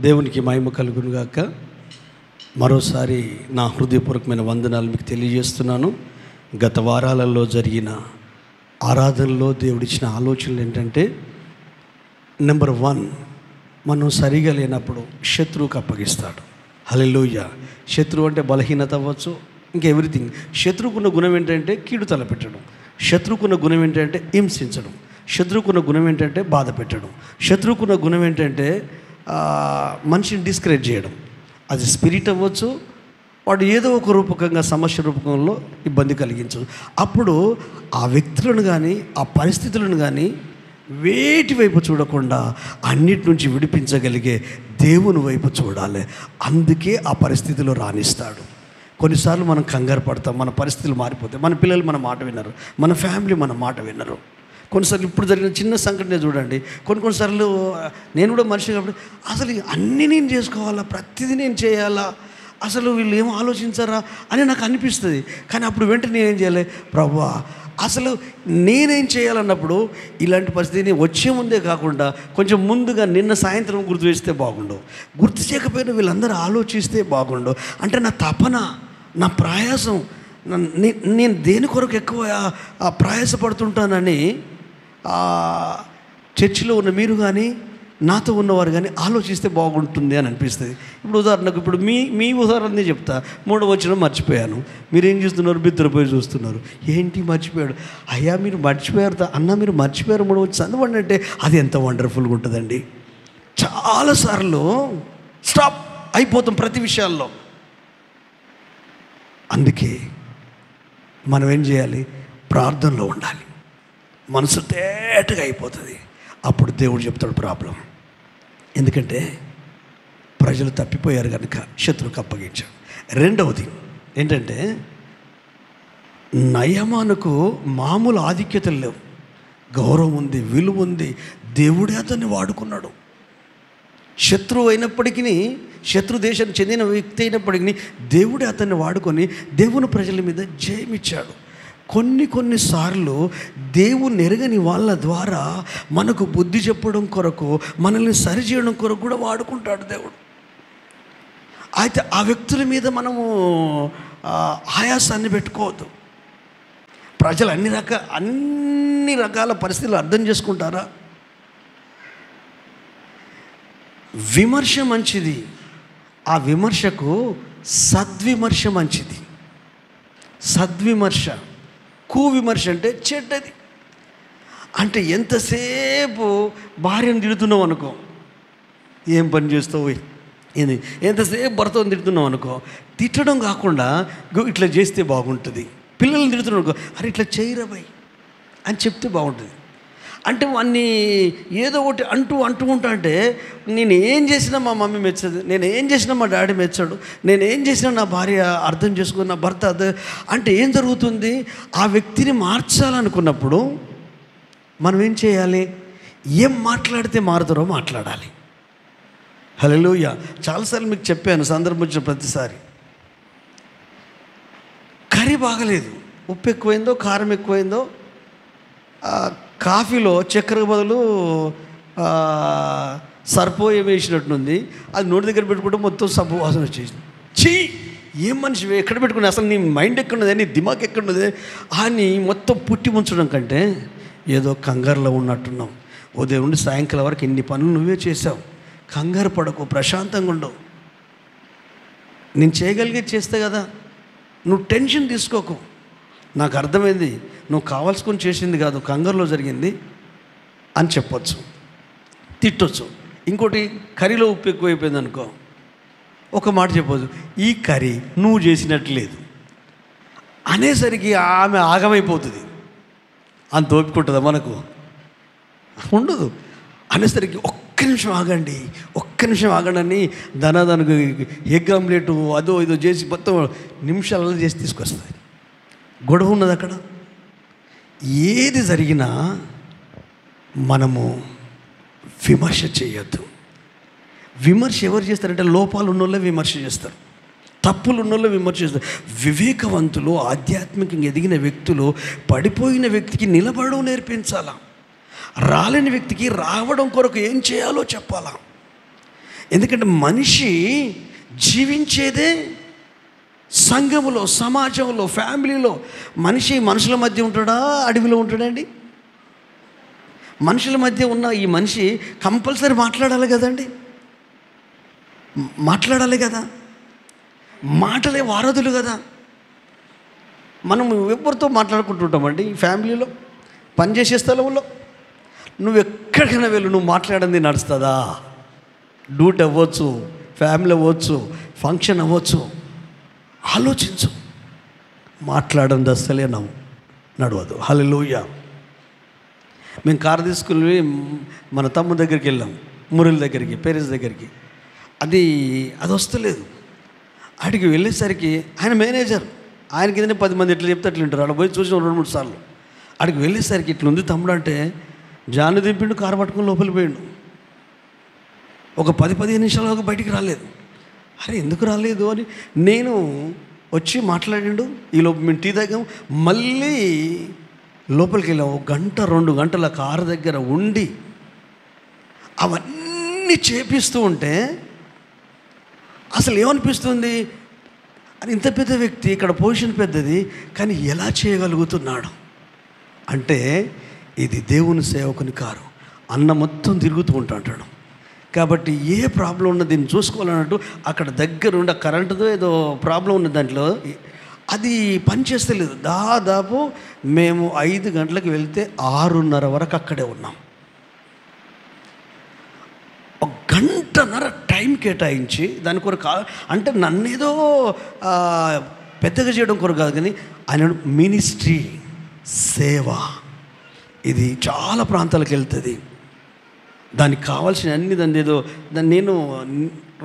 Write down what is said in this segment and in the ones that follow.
దేవునికి మహిమ కలుగును గాక. మరోసారి నా హృదయపూర్వకమైన వందనాలు మీకు తెలియజేస్తున్నాను. గత వారాలలో జరిగిన ఆరాధనలో దేవుడిచ్చిన ఆలోచనలు ఏంటంటే, నెంబర్ 1, మనం సరిగా లేనప్పుడు శత్రువుకు అప్పగిస్తాడు. హల్లెలూయా. శత్రువు అంటే బలహీనత అవ్వచ్చు, ఇంకా ఎవ్రీథింగ్. శత్రువుకున్న గుణం ఏంటంటే కీడు తలపెట్టడం. శత్రువుకున్న గుణం ఏంటంటే హింసించడం. శత్రువుకున్న గుణం ఏంటంటే బాధ పెట్టడం. శత్రువుకున్న గుణం ఏంటంటే మనిషిని డిస్కరేజ్ చేయడం. అది స్పిరిట్ అవ్వచ్చు, వాడు ఏదో ఒక రూపకంగా సమస్య రూపకంలో ఇబ్బంది కలిగించు. అప్పుడు ఆ వ్యక్తులను కానీ ఆ పరిస్థితులను కానీ వేటి వైపు చూడకుండా అన్నిటి నుంచి విడిపించగలిగే దేవుని వైపు చూడాలి. అందుకే ఆ పరిస్థితిలో రాణిస్తాడు. కొన్నిసార్లు మనం కంగారు పడతాం, మన పరిస్థితులు మారిపోతాయి, మన పిల్లలు మన మాట వినరు, మన ఫ్యామిలీ మన మాట వినరు. కొన్నిసార్లు ఇప్పుడు జరిగిన చిన్న సంఘటన చూడండి. కొన్నిసార్లు నేను కూడా మనిషి కాబట్టి అసలు అన్నీ నేను చేసుకోవాలా, ప్రతిదీ నేను చేయాలా, అసలు వీళ్ళు ఏం ఆలోచించారా అని నాకు అనిపిస్తుంది. కానీ అప్పుడు వెంటనే నేనేం చేయాలి, ప్రభువా అసలు నేనేం చేయాలన్నప్పుడు ఇలాంటి పరిస్థితిని వచ్చే ముందే కాకుండా కొంచెం ముందుగా నిన్న సాయంత్రం గుర్తు చేస్తే బాగుండు, గుర్తు చేయకపోయినా వీళ్ళందరూ ఆలోచిస్తే బాగుండు. అంటే నా తపన, నా ప్రయాసం, నేను దేని కొరకు ఎక్కువ ప్రయాసపడుతుంటానని చర్చిలో ఉన్న మీరు కానీ నాతో ఉన్నవారు కానీ ఆలోచిస్తే బాగుంటుంది అని అనిపిస్తుంది. ఇప్పుడు ఉదాహరణకు ఇప్పుడు మీ ఉదాహరణనే చెప్తా. 3వ వచనం మర్చిపోయాను. మీరేం చూస్తున్నారు, బిత్తరపోయి చూస్తున్నారు. ఏంటి మర్చిపోయాడు? అయ్యా మీరు మర్చిపోయారు అన్న, మీరు మర్చిపోయారు 3వ వచనం చదవండి అంటే అది ఎంత వండర్ఫుల్గా ఉంటుందండి. చాలాసార్లు స్టాప్ అయిపోతాం ప్రతి విషయాల్లో. అందుకే మనం ఏం చేయాలి, ప్రార్థనలో ఉండాలి. మనసు తేటగా అయిపోతుంది. అప్పుడు దేవుడు చెప్తాడు ప్రాబ్లం. ఎందుకంటే ప్రజలు తప్పిపోయారు కనుక శత్రువుకు అప్పగించాడు. రెండవది ఏంటంటే, నయమానుకు మామూలు ఆధిక్యతలు లేవు, గౌరవం ఉంది, విలువ ఉంది. దేవుడే అతన్ని వాడుకున్నాడు. శత్రువు అయినప్పటికీ, శత్రు దేశానికి చెందిన వ్యక్తి అయినప్పటికీ దేవుడే అతన్ని వాడుకొని దేవుని ప్రజల మీద జయమిచ్చాడు. కొన్నిసార్లు దేవుని ఎరగని వాళ్ళ ద్వారా మనకు బుద్ధి చెప్పడం కొరకు, మనల్ని సరిచేయడం కొరకు కూడా వాడుకుంటాడు దేవుడు. అయితే ఆ వ్యక్తుల మీద మనము ఆయాసాన్ని పెట్టుకోవద్దు. ప్రజలు అన్ని రకాల పరిస్థితులు అర్థం చేసుకుంటారా? విమర్శ మంచిది, ఆ విమర్శకు సద్విమర్శ మంచిది. సద్విమర్శ, కువిమర్శ అంటే చెడ్డది. అంటే ఎంతసేపు భార్యను తిడుతున్నావు అనుకో, ఏం పని చేస్తావు ఏంది, ఎంతసేపు భర్తను తిడుతున్నావు అనుకో, తిట్టడం కాకుండా ఇట్లా చేస్తే బాగుంటుంది. పిల్లల్ని తిడుతున్నావు అనుకో, అరే ఇట్లా చేయరా భయ్ అని చెప్తే బాగుంటుంది. అంటే వాన్ని ఏదో ఒకటి అంటూ ఉంటా. అంటే నేను ఏం చేసినా మా మమ్మీ మెచ్చదు, నేను ఏం చేసినా మా డాడీ మెచ్చాడు, నేను ఏం చేసినా నా భార్య అర్థం చేసుకుని, నా భర్త అంటే ఏం జరుగుతుంది? ఆ వ్యక్తిని మార్చాలనుకున్నప్పుడు మనం ఏం చేయాలి? ఏం మాట్లాడితే మారుతారో మాట్లాడాలి. హల్లెలూయా. చాలాసార్లు మీకు చెప్పాను, సందర్భం వచ్చిన ప్రతిసారి. కర్రీ బాగలేదు, ఉప్పు ఎక్కువైందో కారం ఎక్కువైందో, కాఫీలో చక్కెర బదులు సర్పోయం వేసినట్టుంది, అది నోటి దగ్గర పెట్టుకుంటే మొత్తం సబ్బు వాసన వచ్చేసింది. చీ, ఏం మనిషి ఎక్కడ పెట్టుకుని, అసలు నీ మైండ్ ఎక్కడున్నది, నీ దిమాగ్ ఎక్కడున్నది అని మొత్తం పుట్టి ముంచడం కంటే ఏదో కంగారులో ఉన్నట్టున్నాం. ఉదయం నుండి సాయంకాలం వరకు ఇన్ని పనులు నువ్వే చేసావు. కంగారు పడకు, ప్రశాంతంగా ఉండవు. నేను చేయగలిగే చేస్తే కదా, నువ్వు టెన్షన్ తీసుకోకు. నాకు అర్థమైంది, నువ్వు కావాల్సుకొని చేసింది కాదు, కంగారులో జరిగింది అని చెప్పొచ్చు, తిట్టొచ్చు. ఇంకోటి, కర్రీలో ఉప్పు ఎక్కువైపోయింది అనుకో, ఒక మాట చెప్పొచ్చు, ఈ కర్రీ నువ్వు చేసినట్టు లేదు అనేసరికి ఆమె ఆగమైపోతుంది. అంత ఓపిక ఉంటుందా మనకు? ఉండదు. అనేసరికి ఒక్క నిమిషం ఆగండి అని దానికి ఎగ్ ఆమ్లెట్ అదో ఇదో చేసి మొత్తం నిమిషాలలో చేసి తీసుకొస్తుంది. గొడవ ఉన్నది అక్కడ. ఏది జరిగినా మనము విమర్శ చేయొద్దు. విమర్శ ఎవరు చేస్తారంటే, లోపాలు ఉన్నోళ్ళే విమర్శ చేస్తారు, తప్పులు ఉన్నోళ్ళే విమర్శ చేస్తారు. వివేకవంతులు, ఆధ్యాత్మికంగా ఎదిగిన వ్యక్తులు పడిపోయిన వ్యక్తికి నిలబడడం నేర్పించాలా, రాలేని వ్యక్తికి రావడం కొరకు ఏం చేయాలో చెప్పాలా. ఎందుకంటే మనిషి జీవించేదే సంఘములో, సమాజంలో, ఫ్యామిలీలో. మనుషుల మధ్య ఉంటాడా, అడవిలో ఉంటాడండి? మనుషుల మధ్య ఉన్న ఈ మనిషి కంపల్సరీ మాట్లాడాలి కదండి, మాట్లాడాలి కదా. మాటలే వారధులు కదా. మనం ఎవరితో మాట్లాడుకుంటుంటామండి ఫ్యామిలీలో, పనిచేసే స్థలంలో. నువ్వు ఎక్కడికైనా వెళ్ళు, నువ్వు మాట్లాడింది నడుస్తుందా? డ్యూటీ అవ్వచ్చు, ఫ్యామిలీ అవ్వచ్చు, ఫంక్షన్ అవ్వచ్చు. ఆలోచించు. మాట్లాడంది అస్సలే నడవదు. హల్లెలూయా. మేము కారు తీసుకుని మన తమ్ముడి దగ్గరికి వెళ్ళాం, మురళి దగ్గరికి, పేరెంట్స్ దగ్గరికి. అది వస్తలేదు. ఆడికి వెళ్ళేసరికి ఆయన మేనేజర్, ఆయనకి ఏదైనా 10 మంది ఎట్లా చెప్తే అట్లా ఉంటారు. అక్కడ పోయి చూసిన 2-3 సార్లు. ఆడికి వెళ్ళేసరికి ఇట్లుంది తమ్ముడు అంటే, జాను దింపిండు, కారు పట్టుకుని లోపలికి పోయిండు. ఒక 10-15 నిమిషాలు బయటికి రాలేదు. అరే ఎందుకు రాలేదు అని నేను వచ్చి మాట్లాడిండు. ఈలోపు మేము టీ తాగాం, మళ్ళీ లోపలికి వెళ్ళాం. 1-2 గంటల కారు దగ్గర ఉండి అవన్నీ చేపిస్తూ ఉంటే అసలు ఏమనిపిస్తుంది, అని ఇంత పెద్ద వ్యక్తి, ఇక్కడ పొజిషన్ పెద్దది, కానీ ఎలా చేయగలుగుతున్నాడు అంటే ఇది దేవుని సేవకుని కారు. అన్న మొత్తం తిరుగుతూ ఉంటాడు. కాబట్టి ఏ ప్రాబ్లం ఉన్నది దీన్ని చూసుకోవాలన్నట్టు అక్కడ దగ్గరుండి కరెంటుతో ఏదో ప్రాబ్లం ఉన్న దాంట్లో అది పనిచేస్తలేదు. దాదాపు మేము 5 గంటలకు వెళ్తే 6:30 వరకు అక్కడే ఉన్నాం. 1 గంటన్నర టైం కేటాయించి దాని కొరకు, అంటే నన్నేదో పెద్దగా చేయడం కొరకు కాదు, కానీ ఆయన మినిస్ట్రీ, సేవ, ఇది చాలా ప్రాంతాలకు వెళ్తుంది. దానికి కావాల్సిన అన్ని దాన్ని నేను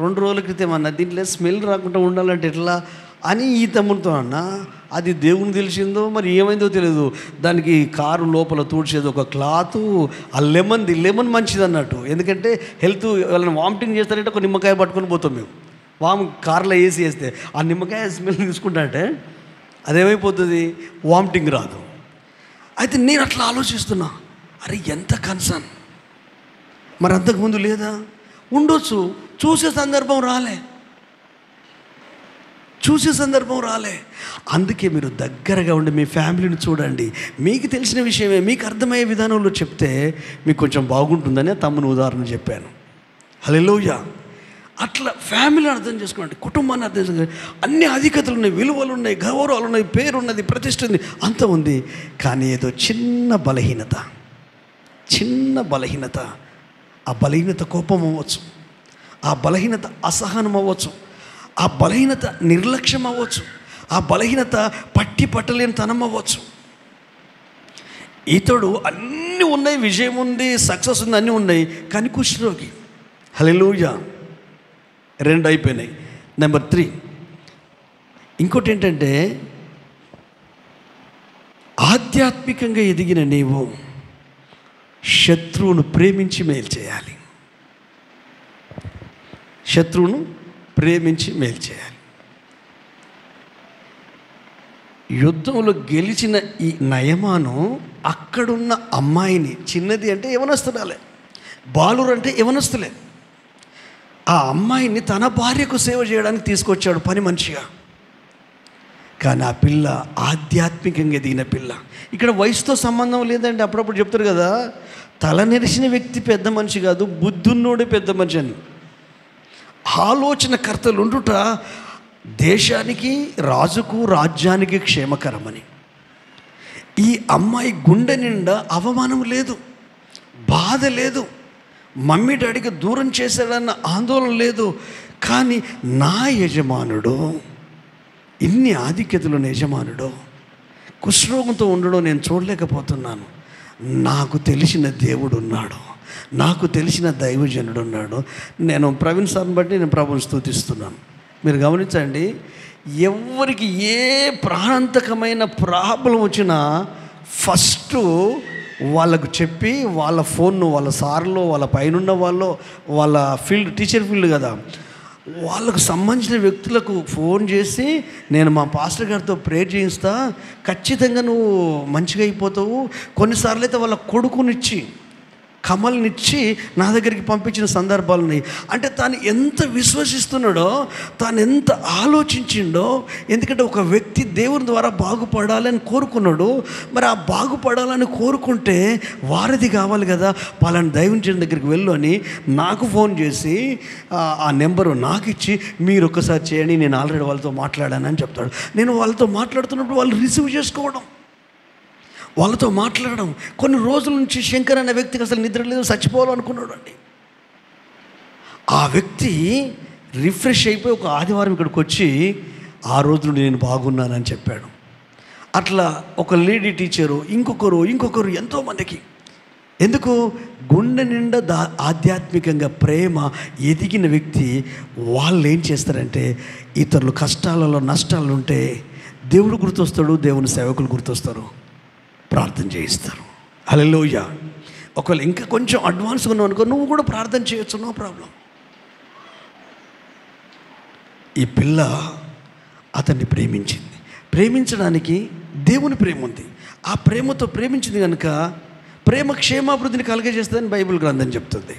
2 రోజుల క్రితం అన్న, దీంట్లో స్మెల్ రాకుండా ఉండాలంటే ఎట్లా అని ఈ తమ్ముడితో అన్న. అది దేవుని తెలిసిందో మరి ఏమైందో తెలియదు. దానికి కారు లోపల తూడ్చేది ఒక క్లాతు, ఆ లెమన్ మంచిది అన్నట్టు. ఎందుకంటే హెల్త్, వాళ్ళని వామిటింగ్ చేస్తారంటే ఒక నిమ్మకాయ పట్టుకొని పోతాం మేము. కార్లో వేస్తే ఆ నిమ్మకాయ స్మెల్ తీసుకుంటా అంటే అదేమైపోతుంది, వామిటింగ్ రాదు. అయితే నేను అట్లా ఆలోచిస్తున్నా, అరే ఎంత కన్సర్న్. మరి అంతకుముందు లేదా? ఉండొచ్చు, చూసే సందర్భం రాలే. అందుకే మీరు దగ్గరగా ఉండి మీ ఫ్యామిలీని చూడండి. మీకు తెలిసిన విషయమే మీకు అర్థమయ్యే విధానంలో చెప్తే మీకు కొంచెం బాగుంటుందని తమ్ముని ఉదాహరణ చెప్పాను. హల్లెలూయా. అట్లా ఫ్యామిలీని అర్థం చేసుకోండి, కుటుంబాన్ని అర్థం చేసుకోండి. అన్ని అధికతలు ఉన్నాయి, విలువలు ఉన్నాయి, గౌరవాలు ఉన్నాయి, పేరున్నది, ప్రతిష్ట ఉంది, అంత ఉంది. కానీ ఏదో చిన్న బలహీనత, ఆ బలహీనత కోపం అవ్వచ్చు, ఆ బలహీనత అసహనం అవ్వచ్చు, ఆ బలహీనత నిర్లక్ష్యం అవ్వచ్చు, ఆ బలహీనత పట్టలేని తనం అవ్వచ్చు. ఇతడు అన్నీ ఉన్నాయి, విజయం ఉంది, సక్సెస్ ఉంది, అన్నీ ఉన్నాయి, కానీ కుష్ఠరోగి. హల్లెలూయా. 2 అయిపోయినాయి. నెంబర్ 3 ఇంకోటి ఏంటంటే, ఆధ్యాత్మికంగా ఎదిగిన నీవు శత్రువును ప్రేమించి మేలు చేయాలి. యుద్ధంలో గెలిచిన ఈ నయమాను అక్కడున్న అమ్మాయిని, చిన్నది అంటే యవనస్తురాలే, బాలురు అంటే యవనస్తులే, ఆ అమ్మాయిని తన భార్యకు సేవ చేయడానికి తీసుకొచ్చాడు పని మనిషిగా. కానీ ఆ పిల్ల ఆధ్యాత్మికంగా ఎదిగిన పిల్ల. ఇక్కడ వయసుతో సంబంధం లేదండి. అప్పుడప్పుడు చెప్తారు కదా, తల నెరిసిన వ్యక్తి పెద్ద మనిషి కాదు, బుద్ధున్నోడే పెద్ద మనిషి అని. ఆలోచనకర్తలు ఉండుట దేశానికి, రాజుకు, రాజ్యానికి క్షేమకరమని. ఈ అమ్మాయి గుండె నిండా అవమానం లేదు, బాధ లేదు, మమ్మీ డాడీకి దూరం చేశాడన్న ఆందోళన లేదు. కానీ నా యజమానుడు, ఇన్ని ఆధిక్యతలు యజమానుడు కుష్ఠరోగంతో ఉండడం నేను చూడలేకపోతున్నాను. నాకు తెలిసిన దేవుడు ఉన్నాడు, నాకు తెలిసిన దైవజనుడు ఉన్నాడు. నేను ప్రవీణ్ సార్ని బట్టి నేను ప్రభువుని స్తుతిస్తున్నాను. మీరు గమనించండి, ఎవరికి ఏ ప్రాణాంతకమైన ప్రాబ్లం వచ్చినా ఫస్ట్ వాళ్ళకు చెప్పి, వాళ్ళ ఫోన్ను వాళ్ళ సార్లో, వాళ్ళ పైనున్న వాళ్ళు, వాళ్ళ ఫీల్డ్, టీచర్ ఫీల్డ్ కదా, వాళ్ళకు సంబంధించిన వ్యక్తులకు ఫోన్ చేసి, నేను మా పాస్టర్ గారితో ప్రేయర్ చేయిస్తా, ఖచ్చితంగా నువ్వు మంచిగా అయిపోతావు. కొన్నిసార్లు అయితే వాళ్ళ కొడుకునిచ్చి కమల్నిచ్చి నా దగ్గరికి పంపించిన సందర్భాలు ఉన్నాయి. అంటే తాను ఎంత విశ్వసిస్తున్నాడో, తాను ఎంత ఆలోచించిండో. ఎందుకంటే ఒక వ్యక్తి దేవుని ద్వారా బాగుపడాలని కోరుకున్నాడు. మరి ఆ బాగుపడాలని కోరుకుంటే వారధి కావాలి కదా. పలానా దైవజనుడి దగ్గరికి వెళ్ళు అని నాకు ఫోన్ చేసి ఆ నెంబరు నాకు ఇచ్చి, మీరు ఒక్కసారి చేయండి, నేను ఆల్రెడీ వాళ్ళతో మాట్లాడానని చెప్తాడు. నేను వాళ్ళతో మాట్లాడుతున్నప్పుడు వాళ్ళు రిసీవ్ చేసుకోవడం, వాళ్ళతో మాట్లాడడం. కొన్ని రోజుల నుంచి శంకర్ అనే వ్యక్తికి అసలు నిద్ర లేదు, చచ్చిపోవాలనుకున్నాడు అండి. ఆ వ్యక్తి రిఫ్రెష్ అయిపోయి ఒక ఆదివారం ఇక్కడికి వచ్చి ఆ రోజు నుండి నేను బాగున్నానని చెప్పాడు. అట్లా ఒక లేడీ టీచరు, ఇంకొకరు ఎంతోమందికి. ఎందుకు? గుండె నిండా ఆధ్యాత్మికంగా ప్రేమ ఎదిగిన వ్యక్తి వాళ్ళు ఏం చేస్తారంటే, ఇతరులు కష్టాలలో నష్టాలు ఉంటే దేవుడు గుర్తొస్తాడు, దేవుని సేవకులు గుర్తొస్తారు, ప్రార్థన చేయిస్తారు. హల్లెలూయా. ఒకవేళ ఇంకా కొంచెం అడ్వాన్స్గా ఉన్నావు అనుకో, నువ్వు కూడా ప్రార్థన చేయొచ్చు, నో ప్రాబ్లం. ఈ పిల్ల అతన్ని ప్రేమించింది. ప్రేమించడానికి దేవుని ప్రేమ ఉంది. ఆ ప్రేమతో ప్రేమించింది కనుక ప్రేమ క్షేమాభివృద్ధిని కలగజేస్తుందని బైబిల్ గ్రంథం చెప్తుంది.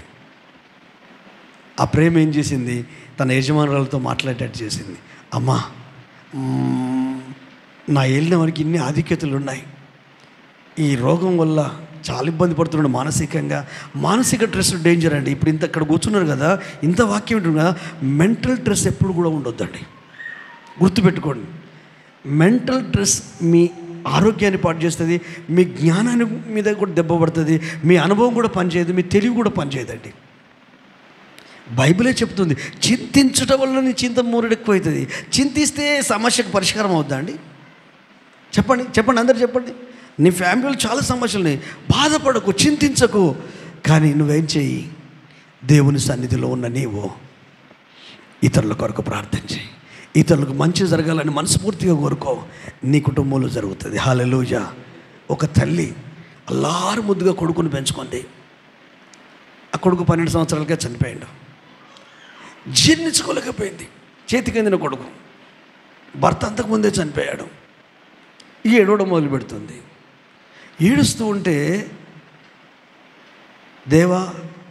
ఆ ప్రేమ ఏం చేసింది? తన యజమానురాలతో మాట్లాడేటట్టు చేసింది. అమ్మా, నా ఏలిన వారికి ఇన్ని ఆధిక్యతలు ఉన్నాయి, ఈ రోగం వల్ల చాలా ఇబ్బంది పడుతున్నాడు మానసికంగా. మానసిక స్ట్రెస్ డేంజర్ అండి. ఇప్పుడు ఇంత ఇక్కడ కూర్చున్నారు కదా, ఇంత వాక్యం ఉంటుంది కదా, మెంటల్ స్ట్రెస్ ఎప్పుడు కూడా ఉండొద్దండి. గుర్తుపెట్టుకోండి, మెంటల్ స్ట్రెస్ మీ ఆరోగ్యాన్ని పాటు చేస్తుంది, మీ జ్ఞానాన్ని మీద కూడా దెబ్బ పడుతుంది, మీ అనుభవం కూడా పనిచేయదు, మీ తెలివి కూడా పనిచేయదండి. బైబిలే చెప్తుంది, చింతించడం వల్ల నీ చింత మూరెడు ఎక్కువ అవుతుంది. చింతిస్తే సమస్యకు పరిష్కారం అవుద్దా అండి? చెప్పండి అందరు చెప్పండి. నీ ఫ్యామిలీలో చాలా సమస్యలు ఉన్నాయి, బాధపడకు, చింతించకు. కానీ నువ్వేం చెయ్యి? దేవుని సన్నిధిలో ఉన్న నీవు ఇతరుల కొరకు ప్రార్థన చేయి. ఇతరులకు మంచి జరగాలని మనస్ఫూర్తిగా కోరుకో, నీ కుటుంబంలో జరుగుతుంది. హల్లెలూయా. ఒక తల్లి అల్లారు ముద్దుగా కొడుకుని పెంచుకుంది. ఆ కొడుకు 12 సంవత్సరాలకే చనిపోయాడు. జీర్ణించుకోలేకపోయింది. చేతికి అందిన కొడుకు, భర్త అంతకుముందే చనిపోయాడు. ఏడవడం మొదలు పెడుతుంది. ఏడుస్తూ ఉంటే, దేవా,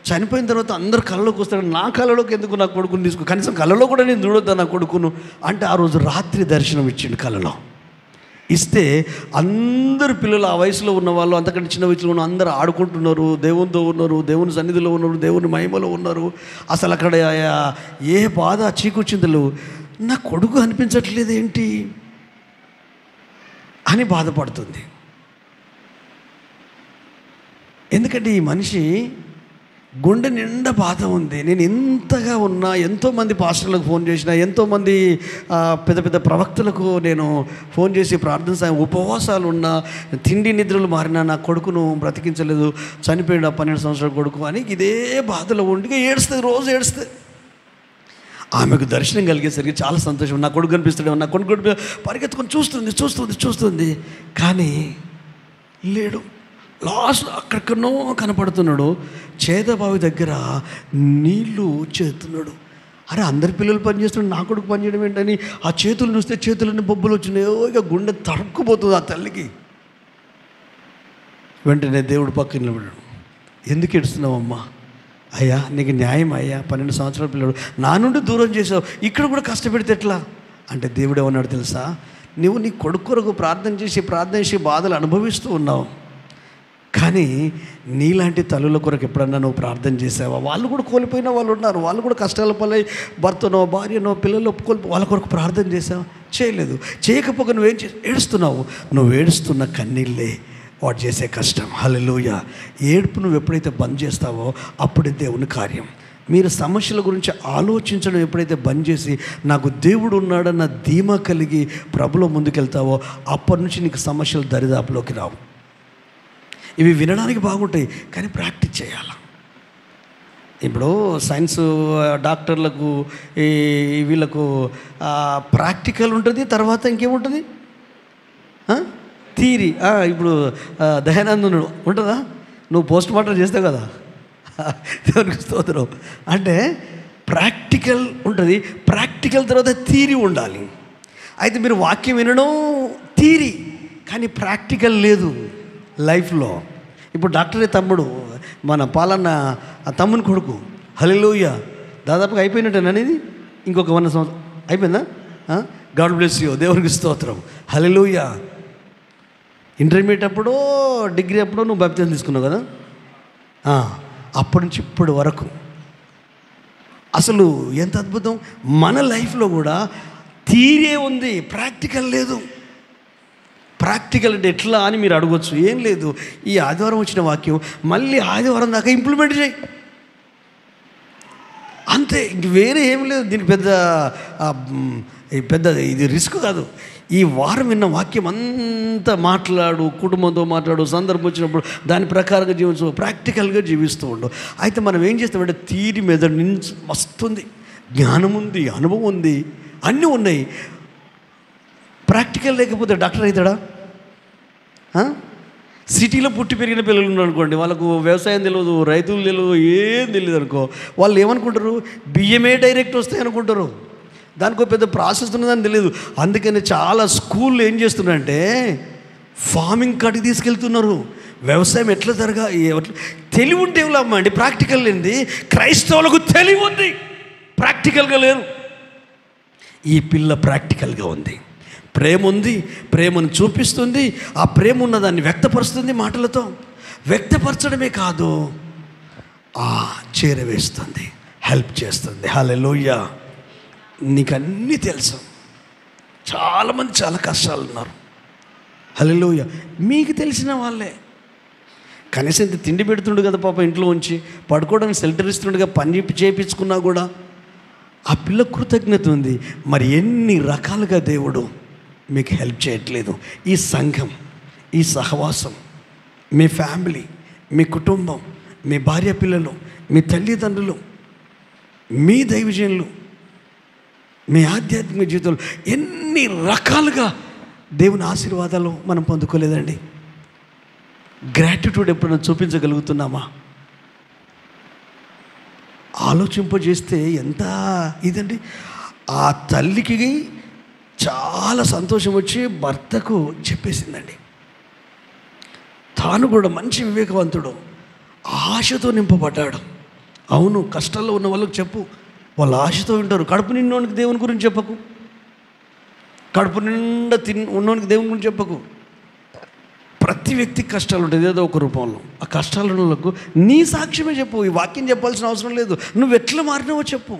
చనిపోయిన తర్వాత అందరు కళ్ళలోకి వస్తాడు, నా కళ్ళలోకి ఎందుకు నా కొడుకుని తీసుకో, కనీసం కళ్ళలో కూడా నేను చూడొద్దా నా కొడుకును అంటే, ఆ రోజు రాత్రి దర్శనం ఇచ్చిండు కళ్ళలో. ఇస్తే అందరు పిల్లలు, ఆ వయసులో ఉన్న వాళ్ళు, అంతకంటే చిన్న వయసులో ఉన్న అందరూ ఆడుకుంటున్నారు, దేవునితో ఉన్నారు, దేవుని సన్నిధిలో ఉన్నారు, దేవుని మహిమలో ఉన్నారు. అసలు అక్కడ ఏ బాధ చీకొచ్చిందో, నా కొడుకు అనిపించట్లేదు ఏంటి అని బాధపడుతుంది. ఎందుకంటే ఈ మనిషి గుండె నిండా బాధ ఉంది. నేను ఎంతగా ఉన్నా, ఎంతోమంది పాస్టర్లకు ఫోన్ చేసిన, ఎంతోమంది పెద్ద పెద్ద ప్రవక్తలకు నేను ఫోన్ చేసి ప్రార్థన, ఉపవాసాలు ఉన్నా, తిండి నిద్రలు మారినా, నా కొడుకును బ్రతికించలేదు, చనిపోయాడు 12 సంవత్సరాల కొడుకు అని ఇదే బాధలో ఉండి ఏడుస్తుంది, రోజు ఏడుస్తుంది. ఆమెకు దర్శనం కలిగేసరికి చాలా సంతోషం. నా కొడుకు కనిపిస్తాడు, నా కొడుకు పరిగెత్తుకొని చూస్తుంది కానీ లేడు. లాస్ట్ అక్కడికన్నో కనపడుతున్నాడు, చేదబావి దగ్గర నీళ్లు చేస్తున్నాడు. అరే, అందరి పిల్లలు పనిచేస్తున్నాడు, నా కొడుకు పనిచేయడం ఏంటని ఆ చేతులు చూస్తే చేతులన్నీ బొబ్బులు వచ్చినాయో. ఇక గుండె తరుక్కుపోతుంది ఆ తల్లికి. వెంటనే దేవుడు పక్కన నిలబడాడు. ఎందుకు ఏడుస్తున్నావమ్మా? అయ్యా, నీకు న్యాయం అయ్యా, 12 సంవత్సరాల పిల్లడు నా నుండి దూరం చేసావు, ఇక్కడ కూడా కష్టపెడితే ఎట్లా అంటే, దేవుడు ఏమన్నాడు తెలుసా? నువ్వు నీ కొడుకు కొరకు ప్రార్థన చేసి బాధలు అనుభవిస్తూ ఉన్నావు, కానీ నీలాంటి తల్లుల కొరకు ఎప్పుడన్నా నువ్వు ప్రార్థన చేసావా? వాళ్ళు కూడా కోల్పోయిన వాళ్ళు ఉన్నారు, వాళ్ళు కూడా కష్టాల పలై భర్తనో భార్యనో పిల్లలు వాళ్ళ కొరకు ప్రార్థన చేసావా? చేయలేదు. చేయకపోక నువ్వేం ఏడుస్తున్నావు? నువ్వు ఏడుస్తున్న కన్నీళ్ళే వాడు చేసే కష్టం. హల్లెలూయా. ఏడుపు నువ్వు ఎప్పుడైతే బంద్ చేస్తావో అప్పుడే దేవుని కార్యం. మీరు సమస్యల గురించి ఆలోచించడం ఎప్పుడైతే బంద్ చేసి నాకు దేవుడు ఉన్నాడన్న ధీమా కలిగి ప్రభులో ముందుకెళ్తావో అప్పటి నుంచి నీకు సమస్యలు దరిదాపులోకి రావు. ఇవి వినడానికి బాగుంటాయి కానీ ప్రాక్టీస్ చేయాలి. ఇప్పుడు సైన్స్ డాక్టర్లకు వీళ్ళకు ప్రాక్టికల్ ఉంటుంది, తర్వాత ఇంకేముంటుంది? థియరీ. ఇప్పుడు దయానందుడు ఉంటుందా? నువ్వు పోస్ట్ మార్టం చేస్తావు కదా, దేవునికి స్తోత్రం. అంటే ప్రాక్టికల్ ఉంటుంది, ప్రాక్టికల్ తర్వాత థియరీ ఉండాలి. అయితే మీరు వాక్యం వినడం థియరీ, కానీ ప్రాక్టికల్ లేదు లైఫ్లో. ఇప్పుడు డాక్టరే తమ్ముడు, మన పాలన్న ఆ తమ్ముని కొడుకు. హల్లెలూయా. దాదాపుగా అయిపోయినట్టేనా అనేది? ఇంకొక 100 సంవత్సరం అయిపోయిందా? గాడ్ బ్లెస్ యూ, దేవునికి స్తోత్రం. హల్లెలూయా. ఇంటర్మీడియట్ అప్పుడో డిగ్రీ అప్పుడో నువ్వు బాప్తిజం తీసుకున్నావు కదా, అప్పటి నుంచి ఇప్పటి వరకు అసలు ఎంత అద్భుతం. మన లైఫ్లో కూడా థియరీ ఉంది, ప్రాక్టికల్ లేదు. ప్రాక్టికల్ అంటే ఎట్లా అని మీరు అడగొచ్చు. ఏం లేదు, ఈ ఆదివారం వచ్చిన వాక్యం మళ్ళీ ఆదివారం దాకా ఇంప్లిమెంట్ చేయి, అంతే. ఇంక వేరే ఏం లేదు. దీనికి పెద్ద ఇది రిస్క్ కాదు. ఈ వారం విన్న వాక్యం అంతా మాట్లాడు, కుటుంబంతో మాట్లాడు, సందర్భం వచ్చినప్పుడు దాని ప్రకారంగా జీవించు, ప్రాక్టికల్గా జీవిస్తూ ఉండు. అయితే మనం ఏం చేస్తామంటే తీరి మీద నుంచి వస్తుంది, జ్ఞానం ఉంది, అనుభవం ఉంది, అన్నీ ఉన్నాయి. ప్రాక్టికల్ లేకపోతే డాక్టర్ అవుతాడా? సిటీలో పుట్టి పెరిగిన పిల్లలు ఉన్నారు అనుకోండి, వాళ్ళకు వ్యవసాయం తెలియదు, రైతులు తెలియదు, ఏం తెలియదు అనుకో, వాళ్ళు ఏమనుకుంటారు? బియ్యమే డైరెక్ట్ వస్తాయి అనుకుంటారు. దానికి ఒక పెద్ద ప్రాసెస్ ఉన్నదని తెలియదు. అందుకని చాలా స్కూళ్ళు ఏం చేస్తున్నారంటే ఫార్మింగ్ కాడికి తీసుకెళ్తున్నారు. వ్యవసాయం ఎట్లా తెలివి ఉంటే అమ్మా అండి, ప్రాక్టికల్ లేనిది. క్రైస్తవులకు తెలివి ఉంది, ప్రాక్టికల్గా లేరు. ఈ పిల్ల ప్రాక్టికల్గా ఉంది, ప్రేమ ఉంది, ప్రేమను చూపిస్తుంది, ఆ ప్రేమ ఉన్నదాన్ని వ్యక్తపరుస్తుంది, మాటలతో వ్యక్తపరచడమే కాదు, చేరవేస్తుంది, హెల్ప్ చేస్తుంది. హల్లెలూయా. నీకు అన్నీ తెలుసు. చాలామంది చాలా కష్టాలు ఉన్నారు. హల్లెలూయా. మీకు తెలిసిన వాళ్ళే కనీసం ఇంత తిండి పెడుతుండు కదా పాప, ఇంట్లో ఉంచి పడుకోవడానికి షెల్టర్ ఇస్తుండగా, పని చేయించుకున్నా కూడా ఆ పిల్ల కృతజ్ఞత ఉంది. మరి ఎన్ని రకాలుగా దేవుడు మీకు హెల్ప్ చేయట్లేదు. ఈ సంఘం, ఈ సహవాసం, మీ ఫ్యామిలీ, మీ కుటుంబం, మీ భార్య పిల్లలు, మీ తల్లిదండ్రులు, మీ దైవజనులు, మీ ఆధ్యాత్మిక జీవితంలో ఎన్ని రకాలుగా దేవుని ఆశీర్వాదాలు మనం పొందుకోలేదండి. గ్రాటిట్యూడ్ ఎప్పుడైనా చూపించగలుగుతున్నామా? ఆలోచింపజేస్తే ఎంత ఇదండి. ఆ తల్లికి చాలా సంతోషం వచ్చి భర్తకు చెప్పేసిందండి. తాను కూడా మంచి వివేకవంతుడు, ఆశతో నింపబడ్డాడు. అవును, కష్టాల్లో ఉన్న వాళ్ళకి చెప్పు, వాళ్ళు ఆశతో వింటారు. కడుపు నిండోనికి దేవుని గురించి చెప్పకు, కడుపు నిండా ఉన్నోనికి దేవుని గురించి చెప్పకు. ప్రతి వ్యక్తికి కష్టాలు ఉంటుంది ఏదో ఒక రూపంలో. ఆ కష్టాలకు నీ సాక్ష్యమే చెప్పు. ఈ వాక్యం చెప్పాల్సిన అవసరం లేదు. నువ్వు ఎట్లా మారినావో చెప్పు,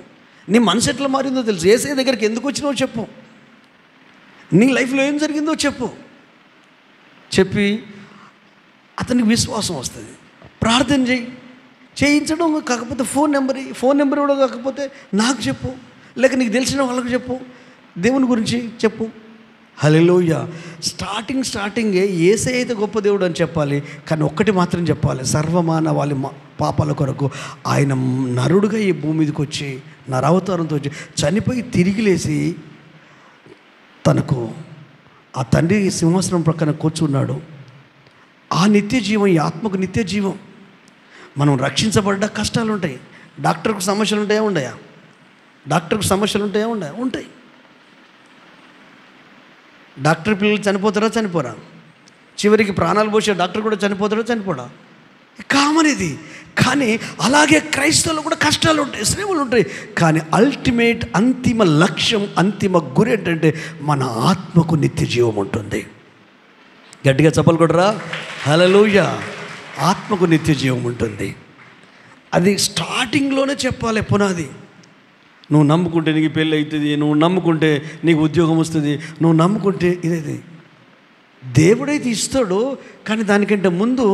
నీ మనసు ఎట్లా మారిందో తెలుసు, యేసయ్య దగ్గరికి ఎందుకు వచ్చినావో చెప్పు, నీ లైఫ్లో ఏం జరిగిందో చెప్పు. చెప్పి అతనికి విశ్వాసం వస్తుంది. ప్రార్థన చేయించడం కాకపోతే ఫోన్ నెంబర్ కూడా కాకపోతే నాకు చెప్పు, లేక నీకు తెలిసిన వాళ్ళకు చెప్పు, దేవుని గురించి చెప్పు. హల్లెలూయా. స్టార్టింగే యేసయ్య అయితే గొప్ప దేవుడు అని చెప్పాలి. కానీ ఒక్కటి మాత్రం చెప్పాలి, సర్వమానవాళి పాపాల కొరకు ఆయన నరుడుగా ఈ భూమి మీదకి వచ్చి, నరావతారంతో వచ్చి చనిపోయి తిరిగి లేచి తనకు ఆ తండ్రి సింహాసనం ప్రక్కన కూర్చున్నాడు. ఆ నిత్య జీవం, ఈ ఆత్మకు నిత్య జీవం. మనం రక్షించబడ్డ కష్టాలు ఉంటాయి. డాక్టర్కు సమస్యలు ఉంటాయా? ఉండయా? డాక్టర్కు సమస్యలు ఉంటాయా? ఉంటాయి. డాక్టర్ పిల్లలు చనిపోతారా? చనిపోరా? చివరికి ప్రాణాలు పోసే డాక్టర్ కూడా చనిపోతాడా? చనిపోడా? కామన్ ఇది. కానీ అలాగే క్రైస్తవులు కూడా కష్టాలు ఉంటాయి, శ్రమలు ఉంటాయి. కానీ అల్టిమేట్, అంతిమ లక్ష్యం, అంతిమ గురి ఏంటంటే మన ఆత్మకు నిత్య జీవం ఉంటుంది. గట్టిగా చప్పలు కొడరా. హల్లెలూయా. ఆత్మకు నిత్య జీవం ఉంటుంది. అది స్టార్టింగ్లోనే చెప్పాలి, పునాది. నువ్వు నమ్ముకుంటే నీకు పెళ్ళి అవుతుంది, నువ్వు నమ్ముకుంటే నీకు ఉద్యోగం వస్తుంది, నువ్వు నమ్ముకుంటే ఇదేది దేవుడైతే ఇస్తాడు. కానీ దానికంటే ముందు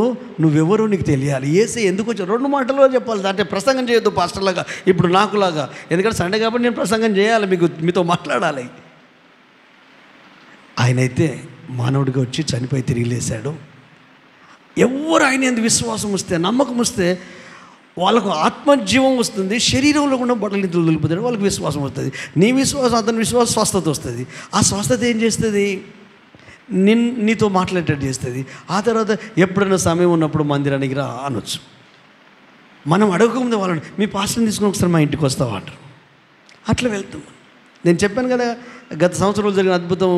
నువ్వెవరో నీకు తెలియాలి. యేసయ్య ఎందుకు వచ్చావు 2 మాటల్లో చెప్పాలి. అంటే ప్రసంగం చేయొద్దు పాస్టర్లాగా, ఇప్పుడు నాకులాగా. ఎందుకంటే సండే కాబట్టి నేను ప్రసంగం చేయాలి, మీతో మాట్లాడాలి. ఆయనైతే మానవుడిగా వచ్చి చనిపోయి తిరిగి లేశాడు. ఎవరు ఆయన ఎందుకు విశ్వాసం వస్తే, నమ్మకం వస్తే వాళ్ళకు ఆత్మజీవం వస్తుంది. శరీరంలో కూడా బట్టలు నిధులు నిలుపుతాడు, వాళ్ళకి విశ్వాసం వస్తుంది. నీ విశ్వాసం, అతని విశ్వాసం స్వస్థత వస్తుంది. ఆ స్వస్థత ఏం చేస్తుంది? నీతో మాట్లాడేటట్టు చేస్తుంది. ఆ తర్వాత ఎప్పుడైనా సమయం ఉన్నప్పుడు మందిరానికి రా అనొచ్చు. మనం అడగకముందే వాళ్ళని, మీ పాస్టర్ని తీసుకుని ఒకసారి మా ఇంటికి వస్తావా అంటారు. అట్లా వెళ్తాం. నేను చెప్పాను కదా, గత సంవత్సరంలో జరిగిన అద్భుతం.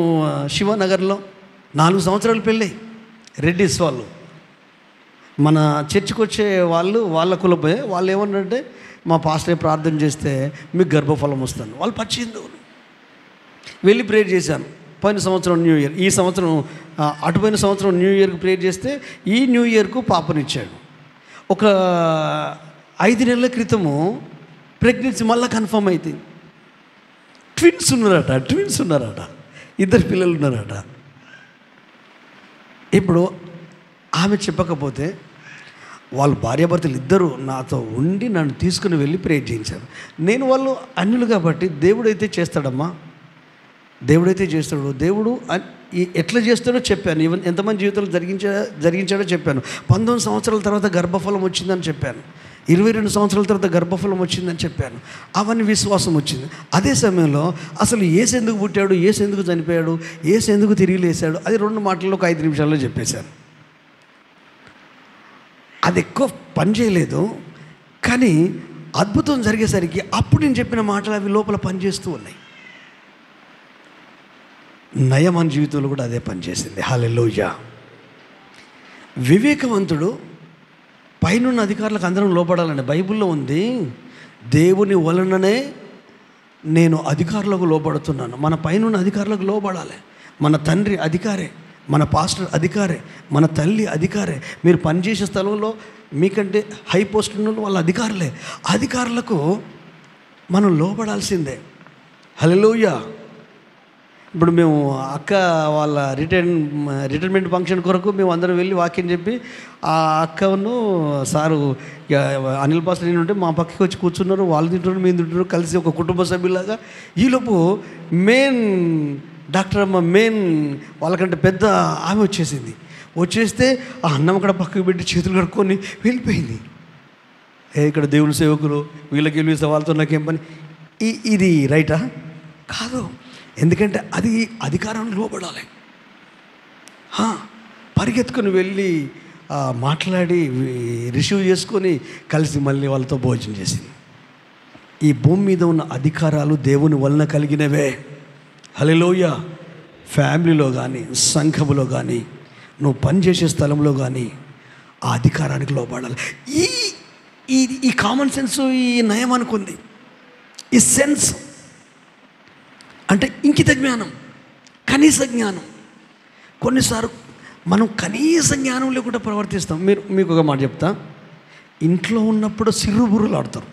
శివనగర్లో 4 సంవత్సరాలు పెళ్ళి రెడ్డిస్ వాళ్ళు మన చర్చికి వచ్చే వాళ్ళ కులపే వాళ్ళు ఏమన్నారంటే, మా పాస్టర్ ప్రార్థన చేస్తే మీకు గర్భఫలం వస్తుంది. వాళ్ళు పచ్చి హిందువులు. వెళ్ళి ప్రేయర్ చేశాను. పోయిన సంవత్సరం న్యూ ఇయర్, ఈ సంవత్సరం అటుపోయిన సంవత్సరం న్యూ ఇయర్కి ప్రేయర్ చేస్తే ఈ న్యూ ఇయర్కు పాపనిచ్చాడు. ఒక 5 నెలల క్రితము ప్రెగ్నెన్సీ మళ్ళీ కన్ఫర్మ్ అయితే ట్విన్స్ ఉన్నారట, 2 పిల్లలు ఉన్నారట. ఇప్పుడు ఆమె చెప్పకపోతే వాళ్ళ భార్యాభర్తలు ఇద్దరు నాతో ఉండి నన్ను తీసుకుని వెళ్ళి ప్రేయర్ చేయించారు. నేను వాళ్ళు అన్యులు కాబట్టి దేవుడైతే చేస్తాడమ్మా, దేవుడైతే చేస్తాడు. దేవుడు ఎట్లా చేస్తాడో చెప్పాను. ఈవెన్ ఎంతమంది జీవితంలో జరిగించాడో చెప్పాను. 19 సంవత్సరాల తర్వాత గర్భఫలం వచ్చిందని చెప్పాను. 22 సంవత్సరాల తర్వాత గర్భఫలం వచ్చిందని చెప్పాను. అవన్నీ విశ్వాసం వచ్చింది. అదే సమయంలో అసలు యేసు ఎందుకు పుట్టాడు, యేసు ఎందుకు చనిపోయాడు, యేసు ఎందుకు తిరిగి లేశాడు, అది 2 మాటల్లో ఒక 5 నిమిషాల్లో చెప్పేశాను. అది ఎక్కువ పని చేయలేదు, కానీ అద్భుతం జరిగేసరికి అప్పుడు నేను చెప్పిన మాటలు అవి లోపల పనిచేస్తూ ఉన్నాయి. నయమాన్ జీవితంలో కూడా అదే పనిచేసింది. హల్లెలూయా. వివేకవంతుడు పైనున్న అధికారులకు అందరం లోపడాలని బైబిల్లో ఉంది. దేవుని వలననే నేను అధికారులకు లోపడుతున్నాను. మన పైనున్న అధికారులకు లోపడాలి. మన తండ్రి అధికారే, మన పాస్టర్ అధికారే, మన తల్లి అధికారే. మీరు పనిచేసే స్థలంలో మీకంటే హై పోస్ట్ ఉన్న వాళ్ళ అధికారులే. అధికారులకు మనం లోపడాల్సిందే. హల్లెలూయా. ఇప్పుడు మేము అక్క వాళ్ళ రిటైర్మెంట్ ఫంక్షన్ కొరకు మేము అందరం వెళ్ళి వాక్యం చెప్పి, ఆ అక్కను సారు అనిల్ పాస్టర్ నేను ఉంటే మా పక్కకి వచ్చి కూర్చున్నారు. వాళ్ళు తింటున్నారు, మేము తింటున్నారు, కలిసి ఒక కుటుంబ సభ్యులాగా. ఈలోపు మెయిన్ డాక్టర్ అమ్మ వాళ్ళకంటే పెద్ద ఆమె వచ్చేస్తే ఆ అన్నం అక్కడ పక్కకు పెట్టి చేతులు కడుక్కొని వెళ్ళిపోయింది. ఇక్కడ దేవుని సేవకులు వీళ్ళకి వెళ్ళి వాళ్ళతో నాకేం పని? ఇది రైటా? కాదు. ఎందుకంటే అది అధికారానికి లోపడాలి. పరిగెత్తుకుని వెళ్ళి మాట్లాడి రిసీవ్ చేసుకొని కలిసి మళ్ళీ వాళ్ళతో భోజనం చేసింది. ఈ భూమి మీద ఉన్న అధికారాలు దేవుని వలన కలిగినవే. హల్లెలూయా. ఫ్యామిలీలో కానీ, సంఘములో కానీ, నువ్వు పనిచేసే స్థలంలో కానీ ఆ అధికారానికి లోపడాలి. ఈ కామన్ సెన్స్, ఈ నయం అనుకుంది, ఈ సెన్స్ అంటే ఇంకిత జ్ఞానం, కనీస జ్ఞానం. కొన్నిసార్లు మనం కనీస జ్ఞానం లేకుండా ప్రవర్తిస్తాం. మీకు ఒక మాట చెప్తా. ఇంట్లో ఉన్నప్పుడు చిర్రుబుర్రులు ఆడతారు.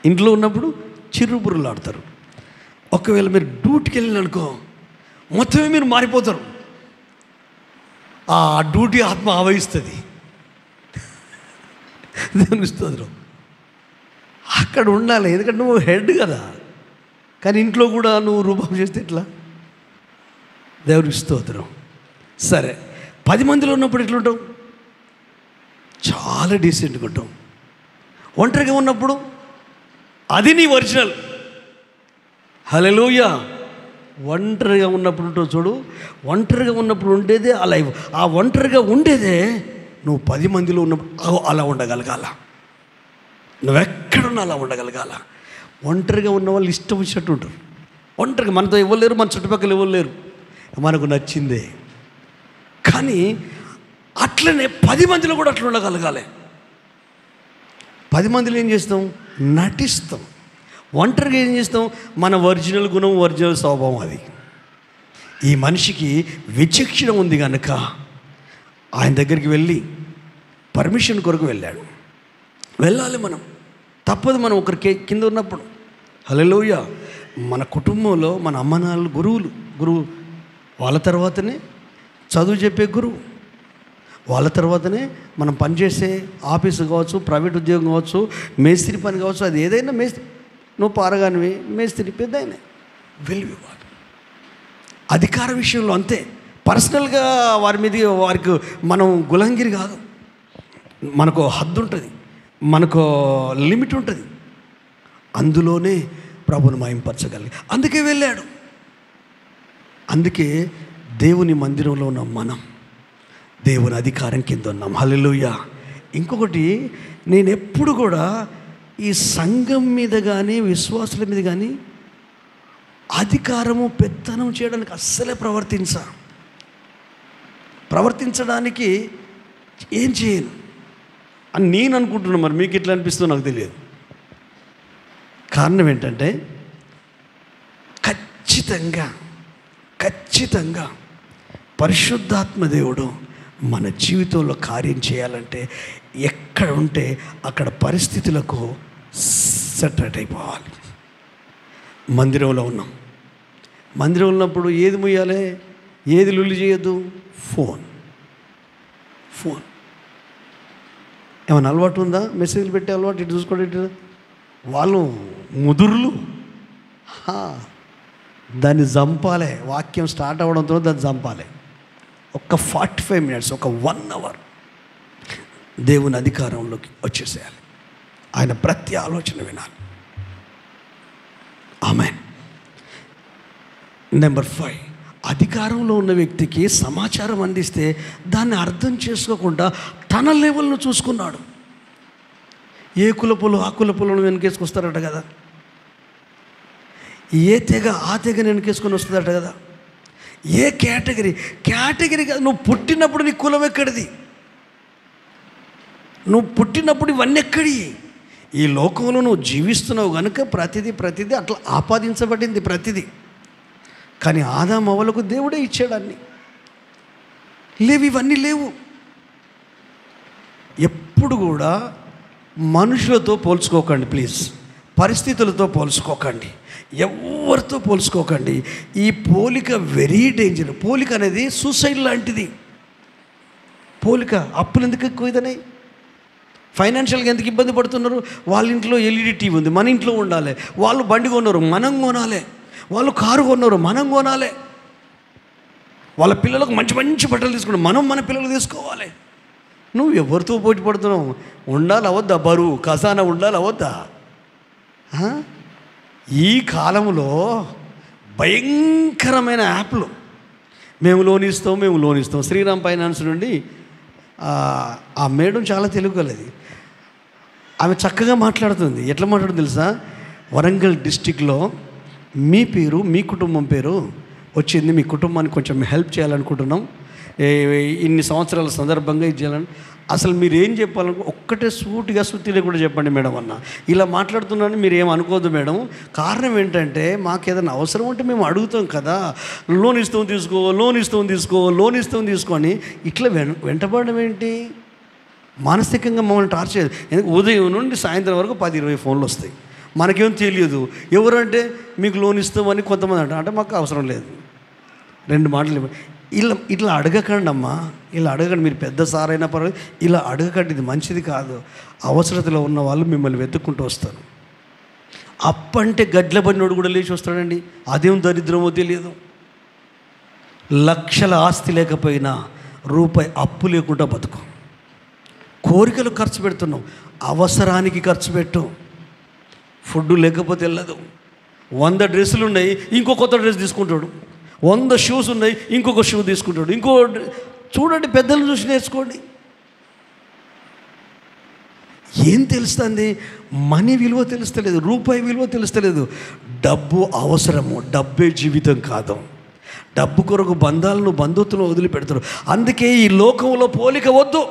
ఇంట్లో ఉన్నప్పుడు చిర్రుబుర్రులు ఆడతారు. ఒకవేళ మీరు డ్యూటీకి వెళ్ళిననుకో మొత్తమే మీరు మారిపోతారు. ఆ డ్యూటీ ఆత్మ ఆవహిస్తుంది. దేవుని స్తోత్రం. అక్కడ ఉండాలి, ఎందుకంటే నువ్వు హెడ్ కదా. కానీ ఇంట్లో కూడా నువ్వు రూపం చేస్తే ఎట్లా? దేవునికి స్తోత్రం. సరే, 10 మందిలో ఉన్నప్పుడు ఎట్లుంటావు? చాలా డీసెంట్గా ఉంటావు. ఒంటరిగా ఉన్నప్పుడు అది నీ ఒరిజినల్. హల్లెలూయా. ఒంటరిగా ఉన్నప్పుడు ఉంటావు చూడు. ఒంటరిగా ఉన్నప్పుడు ఉండేదే ఆ లైఫ్. ఆ ఒంటరిగా ఉండేదే నువ్వు 10 మందిలో ఉన్నప్పుడు అలా ఉండగలగాల. నువ్వెక్కడున్నా అలా ఉండగలగాల. ఒంటరిగా ఉన్న వాళ్ళు ఇష్టం వచ్చినట్టు ఉంటారు. ఒంటరిగా మనతో ఇవ్వలేరు, మన చుట్టుపక్కల ఇవ్వలేరు, మనకు నచ్చిందే. కానీ అట్లనే 10 మందిలో కూడా అట్లా ఉండగలగాలి. 10 మందిలో ఏం చేస్తాం? నటిస్తాం. ఒంటరిగా ఏం చేస్తాం? మన ఒరిజినల్ గుణం, ఒరిజినల్ స్వభావం అది. ఈ మనిషికి విచక్షణ ఉంది కనుక ఆయన దగ్గరికి వెళ్ళి పర్మిషన్ కొరకు వెళ్ళాలి. మనం తప్పదు. మనం ఒకరికి కింద ఉన్నప్పుడు. హల్లెలూయా. మన కుటుంబంలో మన అమ్మనాన్నలు గురువు, వాళ్ళ తర్వాతనే చదువు చెప్పే గురువు, వాళ్ళ తర్వాతనే మనం పనిచేసే ఆఫీసు కావచ్చు, ప్రైవేట్ ఉద్యోగం కావచ్చు, మేస్త్రి పని కావచ్చు, అది ఏదైనా మేస్త్రి. నువ్వు పారగానివి, మేస్త్రి పెద్ద ఆయన వెలివివ్వాలి. అధికార విషయంలో అంతే. పర్సనల్గా వారికి మనం గులంగిరి కాదు. మనకు హద్దు ఉంటుంది, మనకు లిమిట్ ఉంటుంది. అందులోనే ప్రభుని మహింపరచగలిగి అందుకే వెళ్ళాడు. అందుకే దేవుని మందిరంలో ఉన్న మనం దేవుని అధికారం కింద ఉన్నాం. హల్లెలూయా. ఇంకొకటి, నేను ఎప్పుడు కూడా ఈ సంఘం మీద కానీ, విశ్వాసుల మీద కానీ అధికారము పెత్తనం చేయడానికి అస్సలే ప్రవర్తించడానికి ఏం చేయను అని నేను అనుకుంటున్నాను. మరి మీకు ఎట్లా అనిపిస్తుందో నాకు తెలియదు. కారణం ఏంటంటే ఖచ్చితంగా పరిశుద్ధాత్మ దేవుడు మన జీవితంలో కార్యం చేయాలంటే ఎక్కడ ఉంటే అక్కడ పరిస్థితులకు సెటరేట్ అయిపోవాలి. మందిరంలో ఉన్నాం. మందిరం ఉన్నప్పుడు ఏది ముయ్యాలి, ఏది లొల్లి చేయొద్దు? ఫోన్. ఏమైనా అలవాటు ఉందా? మెసేజ్లు పెట్టే అలవాటు, ఇటు చూసుకోండి, ఇటు. వాళ్ళు ముదురులు దాన్ని చంపాలి. వాక్యం స్టార్ట్ అవ్వడంతో దాన్ని చంపాలి. ఒక 45 minutes, ఒక 1 hour దేవుని అధికారంలోకి వచ్చేసేయాలి. ఆయన ప్రతి ఆలోచన వినాలి. ఆమేన్. నెంబర్ 5, అధికారంలో ఉన్న వ్యక్తికి సమాచారం అందిస్తే దాన్ని అర్థం చేసుకోకుండా తన లెవెల్ను చూసుకున్నాడు. ఏ కులపులు ఆ కులపులను వెనకేసుకొస్తారట కదా, ఏ తెగ ఆ తెగని వెనకేసుకొని వస్తుందట కదా, ఏ కేటగిరీ కదా. నువ్వు పుట్టినప్పుడు నీ కులం ఎక్కడిది? నువ్వు పుట్టినప్పుడు ఇవన్నీ ఎక్కడి? ఈ లోకంలో నువ్వు జీవిస్తున్నావు కనుక ప్రతిదీ అట్లా ఆపాదించబడింది ప్రతిదీ. కానీ ఆదాము అవ్వలకు దేవుడే ఇచ్చాడు అన్నీ. ఇవన్నీ లేవు. ఎప్పుడు కూడా మనుషులతో పోల్చుకోకండి ప్లీజ్. పరిస్థితులతో పోల్చుకోకండి, ఎవరితో పోల్చుకోకండి. ఈ పోలిక వెరీ డేంజర్. పోలిక అనేది సూసైడ్ లాంటిది. పోలిక. అప్పులు ఎందుకు ఎక్కువ ఇదనాయి? ఫైనాన్షియల్గా ఎందుకు ఇబ్బంది పడుతున్నారు? వాళ్ళ ఇంట్లో ఎల్ఈడి టీవీ ఉంది, మన ఇంట్లో ఉండాలి. వాళ్ళు బండి కొన్నారు, మనం కొనాలి. వాళ్ళు కారు కొన్నారు, మనం కొనాలి. వాళ్ళ పిల్లలకు మంచి బట్టలు తీసుకుంటాం, మనం మన పిల్లలు తీసుకోవాలి. నువ్వు ఎవరితో పోటీ పడుతున్నావు? ఉండాలి అవద్దా? బరువు ఖజానా ఉండాలి అవద్దా? ఈ కాలంలో భయంకరమైన యాప్లు. మేము లోన్ ఇస్తాం. శ్రీరామ్ ఫైనాన్స్ నుండి ఆ మేడం చాలా తెలుగుగలది. ఆమె చక్కగా మాట్లాడుతుంది. ఎట్లా మాట్లాడుతుంది తెలుసా? వరంగల్ డిస్టిక్లో మీ పేరు, మీ కుటుంబం పేరు వచ్చింది, మీ కుటుంబానికి కొంచెం హెల్ప్ చేయాలనుకుంటున్నాం, ఇన్ని సంవత్సరాల సందర్భంగా ఇది చేయాలని. అసలు మీరు ఏం చెప్పాలనుకో ఒక్కటే సూటిగా సుత్తిలో కూడా చెప్పండి మేడం అన్న. ఇలా మాట్లాడుతున్నాను మీరు ఏం అనుకోవద్దు మేడం. కారణం ఏంటంటే మాకు ఏదైనా అవసరం ఉంటే మేము అడుగుతాం కదా, లోన్ ఇస్తాం తీసుకో అని ఇట్లా వెంటబడడం ఏంటి? మానసికంగా మమ్మల్ని టార్చర్. ఎందుకు ఉదయం నుండి సాయంత్రం వరకు 10-20 ఫోన్లు వస్తాయి. మనకేం తెలియదు. ఎవరంటే మీకు లోన్ ఇస్తామని కొంతమంది అంటే మాకు అవసరం లేదు. 2 మాటలు ఇట్లా అడగకండి అమ్మా, ఇలా అడగండి. మీరు పెద్ద సార్ అయినా పర్వాలేదు, ఇలా అడగకండి. ఇది మంచిది కాదు. అవసరతలో ఉన్న వాళ్ళు మిమ్మల్ని వెతుక్కుంటూ వస్తారు. అప్పంటే గడ్ల పడినోడు కూడా లేచి వస్తాడండి. అదేం దరిద్రమో తెలియదు. లక్షల ఆస్తి లేకపోయినా రూపాయి అప్పు లేకుండా బతుకు. కోరికలు ఖర్చు పెడుతున్నావు, అవసరానికి ఖర్చు పెట్టు. ఫుడ్ లేకపోతే వెళ్ళదు. 100 డ్రెస్సులు ఉన్నాయి, ఇంకో కొత్త డ్రెస్ తీసుకుంటాడు. 100 షూస్ ఉన్నాయి, ఇంకొక షూ తీసుకుంటాడు. చూడండి, పెద్దలు చూసి నేర్చుకోండి. ఏం తెలుస్తుంది? మనీ విలువ తెలుస్తలేదు, రూపాయి విలువ తెలుస్తలేదు. డబ్బు అవసరము, డబ్బే జీవితం కాదు. డబ్బు కొరకు బంధుత్వం వదిలిపెడతారు. అందుకే ఈ లోకంలో పోలిక వద్దు.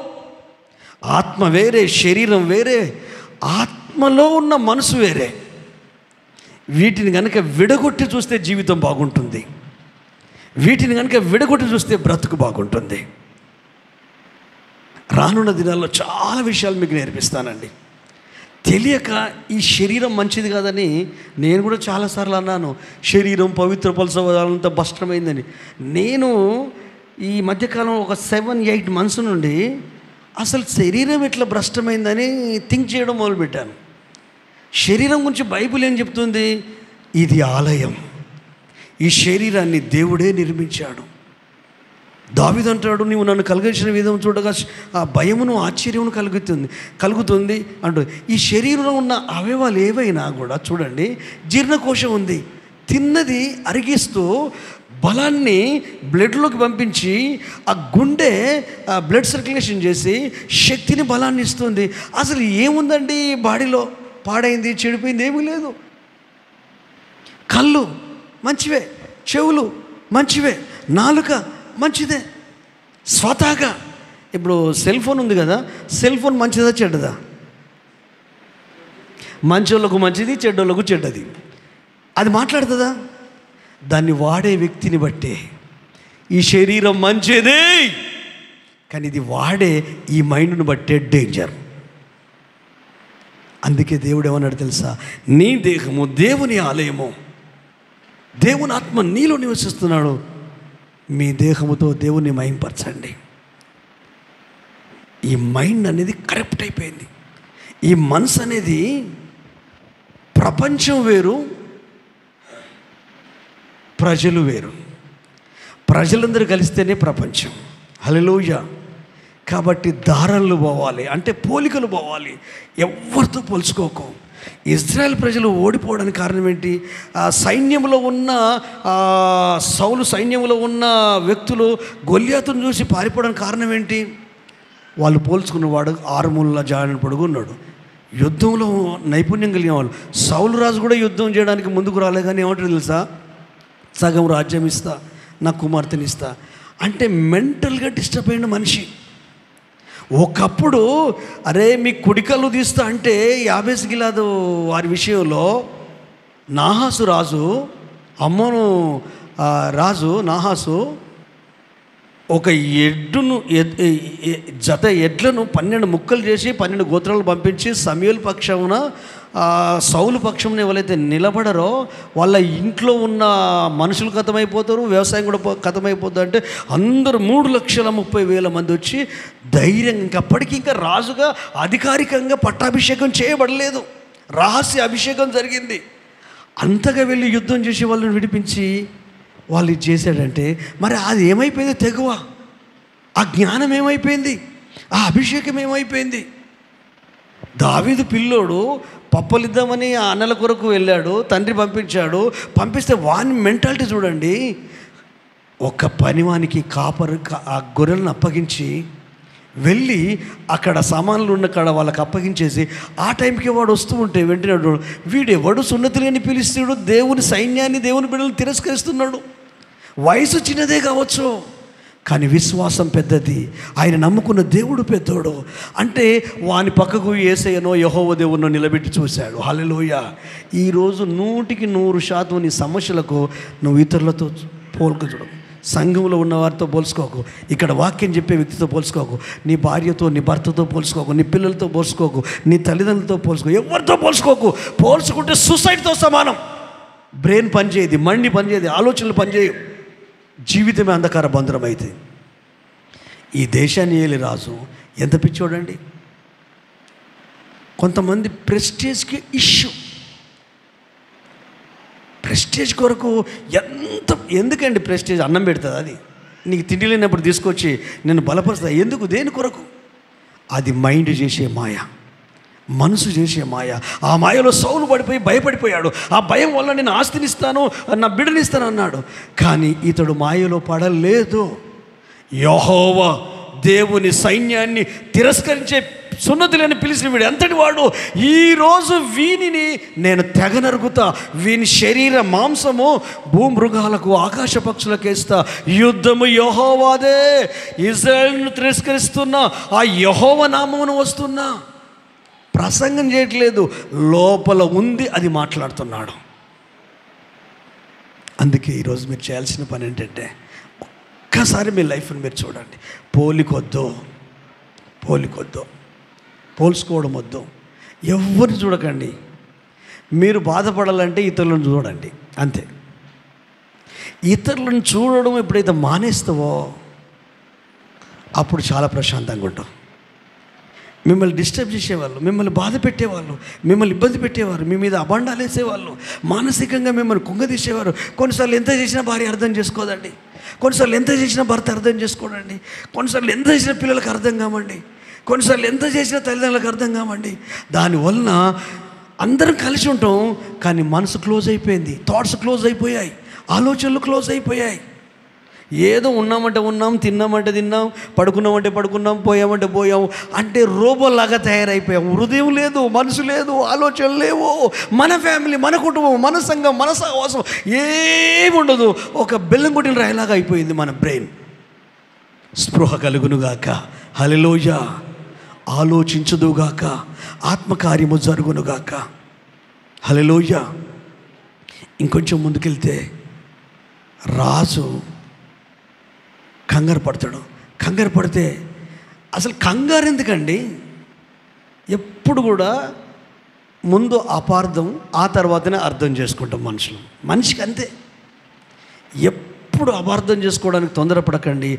ఆత్మ వేరే, శరీరం వేరే, ఆత్మలో ఉన్న మనసు వేరే. వీటిని కనుక విడగొట్టి చూస్తే జీవితం బాగుంటుంది. వీటిని కనుక విడగొట్టి చూస్తే బ్రతుకు బాగుంటుంది. రానున్న దినాల్లో చాలా విషయాలు మీకు నేర్పిస్తానండి. తెలియక ఈ శరీరం మంచిది కాదని నేను కూడా చాలాసార్లు అన్నాను. శరీరం పవిత్రపరచాలంత భ్రష్టమైందని. నేను ఈ మధ్యకాలం ఒక 7-8 months నుండి అసలు శరీరం ఎట్లా భ్రష్టమైందని థింక్ చేయడం మొదలుపెట్టాను. శరీరం గురించి బైబిల్ ఏం చెప్తుంది? ఇది ఆలయం. ఈ శరీరాన్ని దేవుడే నిర్మించాడు. దావీదు అంటాడు, నీవు నన్ను కలిగించిన విధం చూడగా ఆ భయమును ఆశ్చర్యమును కలుగుతుంది అంటూ. ఈ శరీరంలో ఉన్న అవయవాలు ఏవైనా కూడా చూడండి, జీర్ణకోశం ఉంది. తిన్నది అరిగిస్తూ బలాన్ని బ్లడ్లోకి పంపించి ఆ గుండె బ్లడ్ సర్క్యులేషన్ చేసి శక్తిని, బలాన్ని ఇస్తుంది. అసలు ఏముందండి బాడీలో? పాడైంది, చెడిపోయింది ఏమీ లేదు. కళ్ళు మంచివే, చెవులు మంచివే, నాలుక మంచిదే. స్వతహాగా ఇప్పుడు సెల్ ఫోన్ ఉంది కదా, సెల్ ఫోన్ మంచిదా చెడ్డదా? మంచోళ్ళకు మంచిది, చెడ్డోళ్ళకు చెడ్డది. అది మాట్లాడుతుందా? దాన్ని వాడే వ్యక్తిని బట్టే. ఈ శరీరం మంచిదే, కానీ ఇది వాడే ఈ మైండ్ను బట్టే డేంజర్. అందుకే దేవుడు ఏమన్నాడు తెలుసా? నీ దేహము దేవుని ఆలయము, దేవుని ఆత్మ నీలో నివసిస్తున్నాడు, మీ దేహముతో దేవుని మహింపరచండి. ఈ మైండ్ అనేది కరప్ట్ అయిపోయింది. ఈ మనసు అనేది ప్రపంచం వేరు, ప్రజలు వేరు. ప్రజలందరూ కలిస్తేనే ప్రపంచం. హల్లెలూయా. కాబట్టి దారాలు పోవాలి, అంటే పోలికలు పోవాలి. ఎవరితో పోల్చుకోకు. ఇజ్రాయెల్ ప్రజలు ఓడిపోవడానికి కారణం ఏంటి? సైన్యంలో ఉన్న సౌలు సైన్యంలో ఉన్న వ్యక్తులు గొల్యాతును చూసి పారిపోవడానికి కారణం ఏంటి? వాళ్ళు పోల్చుకున్నవాడు 6 మూలల జాడిన పొడుగు ఉన్నాడు. యుద్ధంలో నైపుణ్యం కలిగిన వాళ్ళు. సౌలు రాజు కూడా యుద్ధం చేయడానికి ముందుకు రాలే, కానీ ఏమంటారు తెలుసా? సగం రాజ్యం ఇస్తా, నా కుమార్తెని ఇస్తా అంటే మెంటల్గా డిస్టర్బ్ అయిన మనిషి. ఒకప్పుడు అరే మీ కుడికలు తీస్తా అంటే యాబేస్ గిలాదు వారి విషయంలో నాహాసు రాజు, అమ్మోను రాజు నాహాసు ఒక జత ఎడ్లను 12 ముక్కలు చేసి 12 గోత్రాలు పంపించి సమూయేలు పక్షమున సౌలు పక్షమున ఎవరైతే నిలబడరో వాళ్ళ ఇంట్లో ఉన్న మనుషులు ఖతమైపోతారు, వ్యవసాయం కూడా ఖతమైపోతుంది. అంటే అందరూ 3,30,000 మంది వచ్చి ధైర్యంగా, ఇంకప్పటికీ ఇంకా రాజుగా అధికారికంగా పట్టాభిషేకం చేయబడలేదు, రహస్య అభిషేకం జరిగింది. అంతగా వెళ్ళి యుద్ధం చేసి వాళ్ళని విడిపించి వాళ్ళు ఇది చేశాడంటే మరి అది ఏమైపోయింది? తెగువ. ఆ జ్ఞానం ఏమైపోయింది? ఆ అభిషేకం ఏమైపోయింది? దావీదు పిల్లోడు పప్పలిద్దామని ఆ అన్నల కొరకు వెళ్ళాడు, తండ్రి పంపించాడు. పంపిస్తే వాని మెంటాలిటీ చూడండి. ఒక పనివానికి కాపరు ఆ గొర్రెలను అప్పగించి వెళ్ళి అక్కడ సామాన్లు ఉన్న కాడ వాళ్ళకి అప్పగించేసి ఆ టైంకి వాడు వస్తూ ఉంటే వెంటనే వీడెవడు సున్నతులని పిలుస్తాడు, దేవుని సైన్యాన్ని దేవుని బిడ్డలను తిరస్కరిస్తున్నాడు. వయసు చిన్నదే కావచ్చు, కానీ విశ్వాసం పెద్దది. ఆయన నమ్ముకున్న దేవుడు పెద్దోడు. అంటే వాని పక్కకు యేసయ్యనో యెహోవా దేవుణ్ణో నిలబెట్టి చూశాడు. హల్లెలూయా. ఈరోజు 100% నీ సమస్యలకు నువ్వు ఇతరులతో పోల్కు చూడవు. సంఘంలో ఉన్న వారితో పోల్చుకోకు, ఇక్కడ వాక్యం చెప్పే వ్యక్తితో పోల్చుకోకు, నీ భార్యతో నీ భర్తతో పోల్చుకోకు, నీ పిల్లలతో పోల్చుకోకు, నీ తల్లిదండ్రులతో పోల్చుకో, ఎవరితో పోల్చుకోకు. పోల్చుకుంటే సూసైడ్తో సమానం. బ్రెయిన్ పనిచేయదు, మండి పనిచేయదు, ఆలోచనలు పనిచేయవు, జీవితమే అంధకార బంధనం అయితే. ఈ దేశాన్ని ఏలి రాజు ఎంత పిచ్చోడండి. కొంతమంది ప్రెస్టేజ్కి ఇష్యూ, ప్రెస్టేజ్ కొరకు ఎందుకండి ప్రెస్టేజ్? అన్నం పెడుతుంది అది, నీకు తిండి లేనప్పుడు తీసుకొచ్చి నేను బలపరుస్తా. ఎందుకు? దేని కొరకు? అది మైండ్ చేసే మాయ, మనసు చేసే మాయ. ఆ మాయలో సౌలు పడిపోయి భయపడిపోయాడు. ఆ భయం వల్ల నేను ఆస్తినిస్తాను, నా బిడ్డనిస్తాను అన్నాడు. కానీ ఇతడు మాయలో పడలేదు. యెహోవా దేవుని సైన్యాన్ని తిరస్కరించే సున్నతులని పిలిచిన వీడు ఎంతటి వాడు. ఈరోజు వీనిని నేను తెగ నరుగుతా, వీని శరీర మాంసము భూమృగాలకు ఆకాశ పక్షులకు వేస్తా. యుద్ధము యెహోవాదే. ఇజ్రాయేలును తిరస్కరిస్తున్నా, ఆ యెహోవా నామమును వస్తున్నా. ప్రసంగం చేయట్లేదు, లోపల ఉంది, అది మాట్లాడుతున్నాడు. అందుకే ఈరోజు మీరు చేయాల్సిన పని ఏంటంటే ఒక్కసారి మీ లైఫ్ని మీరు చూడండి. పోలికొద్దు, పోల్చుకోవడం వద్దు, ఎవరిని చూడకండి. మీరు బాధపడాలంటే ఇతరులను చూడండి, అంతే. ఇతరులను చూడడం ఎప్పుడైతే మానేస్తావో అప్పుడు చాలా ప్రశాంతంగా ఉంటాం. మిమ్మల్ని డిస్టర్బ్ చేసేవాళ్ళు, మిమ్మల్ని బాధ పెట్టేవాళ్ళు, మిమ్మల్ని ఇబ్బంది పెట్టేవారు, మీ మీద అబండాలు వేసేవాళ్ళు, మానసికంగా మిమ్మల్ని కుంగదీసేవారు. కొన్నిసార్లు ఎంత చేసినా భార్య అర్థం చేసుకోదండి, కొన్నిసార్లు ఎంత చేసినా భర్త అర్థం చేసుకోడండి, కొన్నిసార్లు ఎంత చేసినా పిల్లలకు అర్థం కామండి, కొన్నిసార్లు ఎంత చేసినా తల్లిదండ్రులకు అర్థం కామండి. దానివలన అందరం కలిసి ఉంటాం, కానీ మనసు క్లోజ్ అయిపోయింది, థాట్స్ క్లోజ్ అయిపోయాయి, ఆలోచనలు క్లోజ్ అయిపోయాయి. ఏదో ఉన్నామంటే ఉన్నాం, తిన్నామంటే తిన్నాం, పడుకున్నామంటే పడుకున్నాం, పోయామంటే పోయాము, అంటే రోబోలాగా తయారైపోయాం. హృదయం లేదు, మనసు లేదు, ఆలోచనలు లేవు. మన ఫ్యామిలీ, మన కుటుంబం, మన సంఘం, మన సహవాసం ఏముండదు. ఒక బెల్లం కొట్టిన రాయిలాగా అయిపోయింది మన బ్రెయిన్. స్పృహ కలుగునుగాక. హల్లెలూయా. ఆలోచించుదుగాక, ఆత్మకార్యము జరుగునుగాక. హల్లెలూయా. ఇంకొంచెం ముందుకెళ్తే రాజు కంగారు పడతాడు. కంగారు పడితే అసలు కంగారు ఎందుకండి? ఎప్పుడు కూడా ముందు అపార్థం, ఆ తర్వాతనే అర్థం చేసుకుంటాం మనుషులు. మనిషికి అంతే. ఎప్పుడు అపార్థం చేసుకోవడానికి తొందరపడకండి,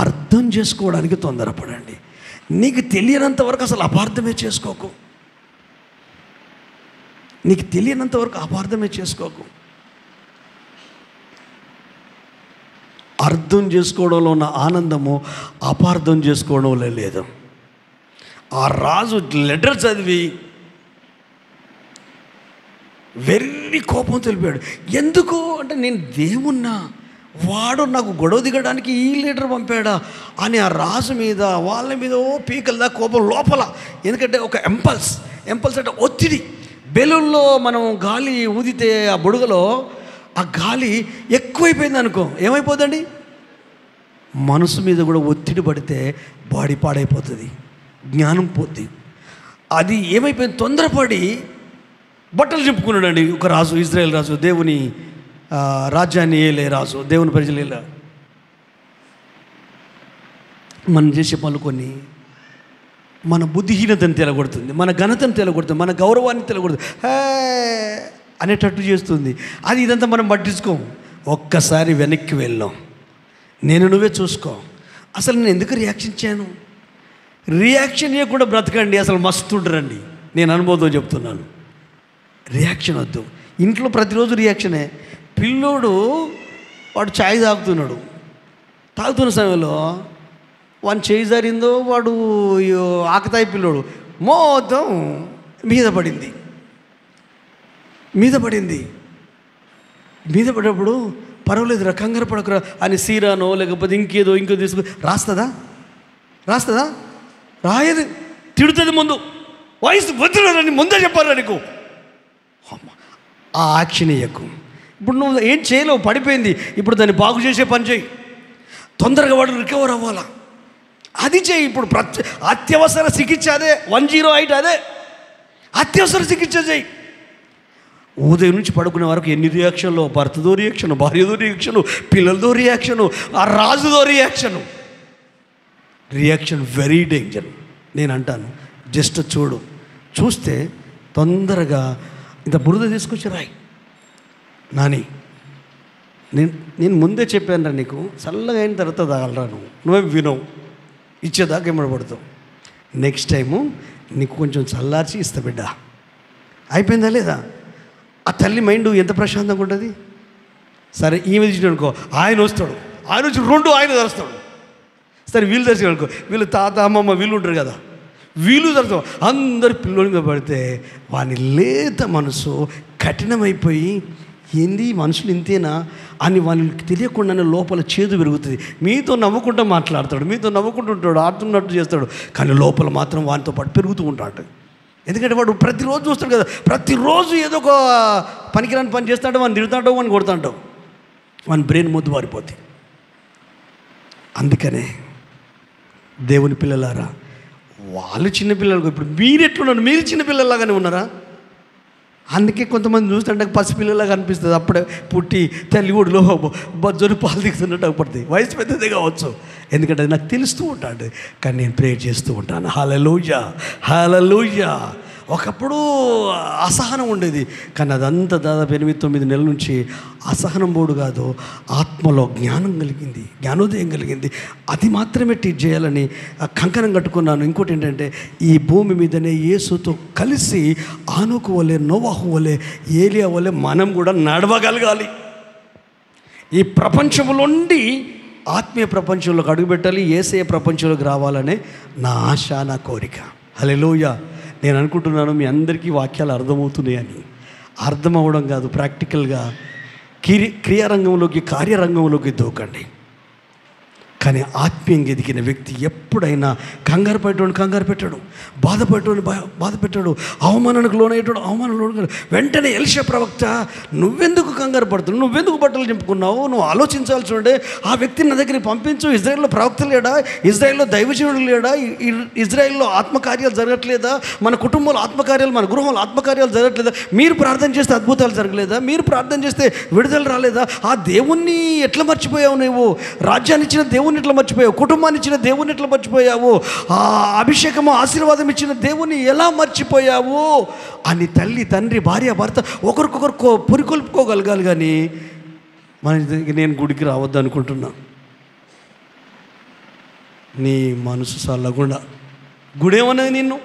అర్థం చేసుకోవడానికి తొందరపడండి. నీకు తెలియనంత వరకు అసలు అపార్థమే చేసుకోకు. నీకు తెలియనంత వరకు అపార్థమే చేసుకోకు. అర్థం చేసుకోవడంలో ఉన్న ఆనందము అపార్థం చేసుకోవడంలో లేదు. ఆ రాజు లెటర్ చదివి వెర్రి కోపం తెలిపాడు. ఎందుకు అంటే, నేను దేవున్నా, వాడు నాకు గొడవ దిగడానికి ఈ లీడర్ పంపాడా అని ఆ రాజు మీద, వాళ్ళ మీద పీకల్దా కోపం లోపల. ఎందుకంటే ఒక ఎంపల్స్ అంటే ఒత్తిడి. బెలూన్లో మనం గాలి ఊదితే ఆ బుడగలో ఆ గాలి ఎక్కువైపోయింది అనుకో, ఏమైపోతుందండి? మనసు మీద కూడా ఒత్తిడి పడితే బాడీ పాడైపోతుంది, జ్ఞానం పోద్ది. అది ఏమైపోయింది? తొందరపడి బట్టలు చింపుకున్నాడండి ఒక రాజు, ఇజ్రాయేల్ రాజు, దేవుని రాజ్యాన్ని ఏలే రాజు, దేవుని ప్రజలు ఏలే. మనం చేసే పనులు కొన్ని మన బుద్ధిహీనతను తెలగొడుతుంది, మన ఘనతను తెలగొడుతుంది, మన గౌరవాన్ని తెలగొడుతుంది, అనేటట్టు చేస్తుంది. అది ఇదంతా మనం పట్టించుకోం. ఒక్కసారి వెనక్కి వెళ్ళాం, నువ్వే చూసుకో. అసలు నేను ఎందుకు రియాక్షన్ ఇచ్చాను? రియాక్షన్ ఇవ్వకుండా బ్రతకండి, అసలు మస్తుంటారండి. నేను అనుభవంతో చెప్తున్నాను. రియాక్షన్ వద్దు. ఇంట్లో ప్రతిరోజు రియాక్షనే. పిల్లోడు వాడు ఛాయ్ తాగుతున్న సమయంలో వాడిని చేయి జారిందో, వాడు ఆకతాయి పిల్లోడు మొత్తం మీద పడినప్పుడు పర్వాలేదురా, కంగారు పడకురా అని సీరానో లేకపోతే ఇంకేదో తీసుకు రాస్తుందా? రాయదు. తిడుతుంది ముందు. వయసు వద్దురని ముందే చెప్పారా నీకు? ఆ యాక్షన్ ఇయ్యకు. ఇప్పుడు నువ్వు ఏం చేయలేవు, పడిపోయింది. ఇప్పుడు దాన్ని బాగు చేసే పని చేయి. తొందరగా వాడు రికవర్ అవ్వాలా, అది చేయి. ఇప్పుడు అత్యవసర చికిత్స అదే, 108 అదే అత్యవసర చికిత్స చేయి. ఉదయం నుంచి పడుకునే వరకు ఎన్ని రియాక్షన్లు, భర్తదో రియాక్షన్, భార్యదో రియాక్షను, పిల్లలతో రియాక్షను, ఆ రాజుదో రియాక్షన్ వెరీ డేంజర్. నేను అంటాను, జస్ట్ చూస్తే తొందరగా ఇంత బురద తీసుకొచ్చి రాయి. నాని, నేను ముందే చెప్పాను రా, నీకు చల్లగా అయిన తర్వాత తాగలరా, నువ్వే వినవు, ఇచ్చేదాకా ఏమడబడతావు. నెక్స్ట్ టైము నీకు కొంచెం చల్లార్చి ఇస్తా బిడ్డ. అయిపోయిందా లేదా? ఆ తల్లి మైండ్ ఎంత ప్రశాంతంగా ఉంటుంది. సరే ఈమె తీసిన అనుకో, ఆయన వస్తాడు, ఆయన వచ్చి 2 ఆయన తెరుస్తాడు. సరే వీళ్ళు తెరిచి అనుకో, వీళ్ళు తాత అమ్మమ్మ వీళ్ళు ఉంటారు కదా, వీళ్ళు తెరుస్తాం. అందరు పిల్లల మీద పడితే వాని లేత మనసు కఠినమైపోయి, ఏంది మనుషులు ఇంతేనా అని వాళ్ళకి తెలియకుండానే లోపల చేదు పెరుగుతుంది. మీతో నవ్వుకుంటూ మాట్లాడతాడు, మీతో నవ్వుకుంటుంటాడు, ఆడుతున్నట్టు చేస్తాడు, కానీ లోపల మాత్రం వానితో పాటు పెరుగుతూ ఉంటాడు. ఎందుకంటే వాడు ప్రతిరోజు చూస్తాడు కదా, ప్రతిరోజు ఏదో ఒక పనికిరాని పని చేస్తాడు, వాడిని తిడతాడో వాడిని కొడతాంటావు, వాని బ్రెయిన్ మొద్దు వారిపోతుంది. అందుకనే దేవుని పిల్లలారా, వాళ్ళు చిన్నపిల్లలు, ఇప్పుడు మీరు ఎట్లున్నారు? మీరు చిన్నపిల్లలాగానే ఉన్నారా? అందుకే కొంతమంది చూస్తుంటే పసిపిల్లలాగా అనిపిస్తుంది. అప్పుడే పుట్టి తల్లి ఊడిలో బొజ్జొని పాలు దిగుతున్నట్టు పడుతుంది. వయసు పెద్దదే కావచ్చు, ఎందుకంటే అది నాకు తెలుస్తూ ఉంటాడు. కానీ నేను ప్రేర్ చేస్తూ ఉంటాను. హల్లెలూయా, హల్లెలూయా. ఒకప్పుడు అసహనం ఉండేది, కానీ అదంతా దాదాపు 8-9 నెలల నుంచి అసహనం పోడు కాదు, ఆత్మలో జ్ఞానం కలిగింది, జ్ఞానోదయం కలిగింది. అది మాత్రమే టీచ్ చేయాలని కంకణం కట్టుకున్నాను. ఇంకోటి ఏంటంటే, ఈ భూమి మీదనే యేసుతో కలిసి ఆనోకు వలె, నోవాహు వలె, ఏలియా వలె మనం కూడా నడవగలగాలి. ఈ ప్రపంచంలోండి ఆత్మీయ ప్రపంచంలోకి అడుగుపెట్టాలి, యేసయ్య ప్రపంచంలోకి రావాలనే నా ఆశ, నా కోరిక. హల్లెలూయా. నేను అనుకుంటున్నాను మీ అందరికీ వాక్యాలు అర్థమవుతున్నాయని. అర్థం అవ్వడం కాదు, ప్రాక్టికల్గా క్రియారంగంలోకి, కార్యరంగంలోకి దూకండి. కానీ ఆత్మీయంగా ఎదిగిన వ్యక్తి ఎప్పుడైనా కంగారు పెట్టాడు, బాధ పెట్టాడు, అవమానానికి లోనయ్యేటాడు, వెంటనే ఎలీషా ప్రవక్త, నువ్వెందుకు కంగారు పడుతున్నావు, నువ్వెందుకు బట్టలు చింపుకున్నావు, నువ్వు ఆలోచించాల్సి ఉండే, ఆ వ్యక్తిని నా దగ్గరికి పంపించు. ఇజ్రాయెల్లో ప్రవక్త లేడా, ఇజ్రాయెల్లో దైవజనుడు లేడా, ఇజ్రాయెల్లో ఆత్మకార్యాలు జరగట్లేదా, మన కుటుంబంలో ఆత్మకార్యాలు, మన గృహంలో ఆత్మకార్యాలు జరగట్లేదా, మీరు ప్రార్థన చేస్తే అద్భుతాలు జరగలేదా, మీరు ప్రార్థన చేస్తే విడుదల రాలేదా, ఆ దేవుణ్ణి ఎట్లా మర్చిపోయావు, నువ్వు రాజ్యాన్ని ఇచ్చిన దేవుణ్ణి ఎట్లా మర్చిపోయావు, కుటుంబాన్ని ఇచ్చిన దేవుణ్ణి ఎట్లా మర్చిపోయావు, ఆ అభిషేకము ఆశీర్వాదం ఇచ్చిన దేవుణ్ణి ఎలా మర్చిపోయావు అని తల్లి, తండ్రి, భార్య, భర్త ఒకరికొకరు పురికొల్పుకోగలగాలి. కానీ నేను గుడికి రావద్దు అనుకుంటున్నా, నీ మనసు చల్లకుండా గుడేమన్నది నిన్ను?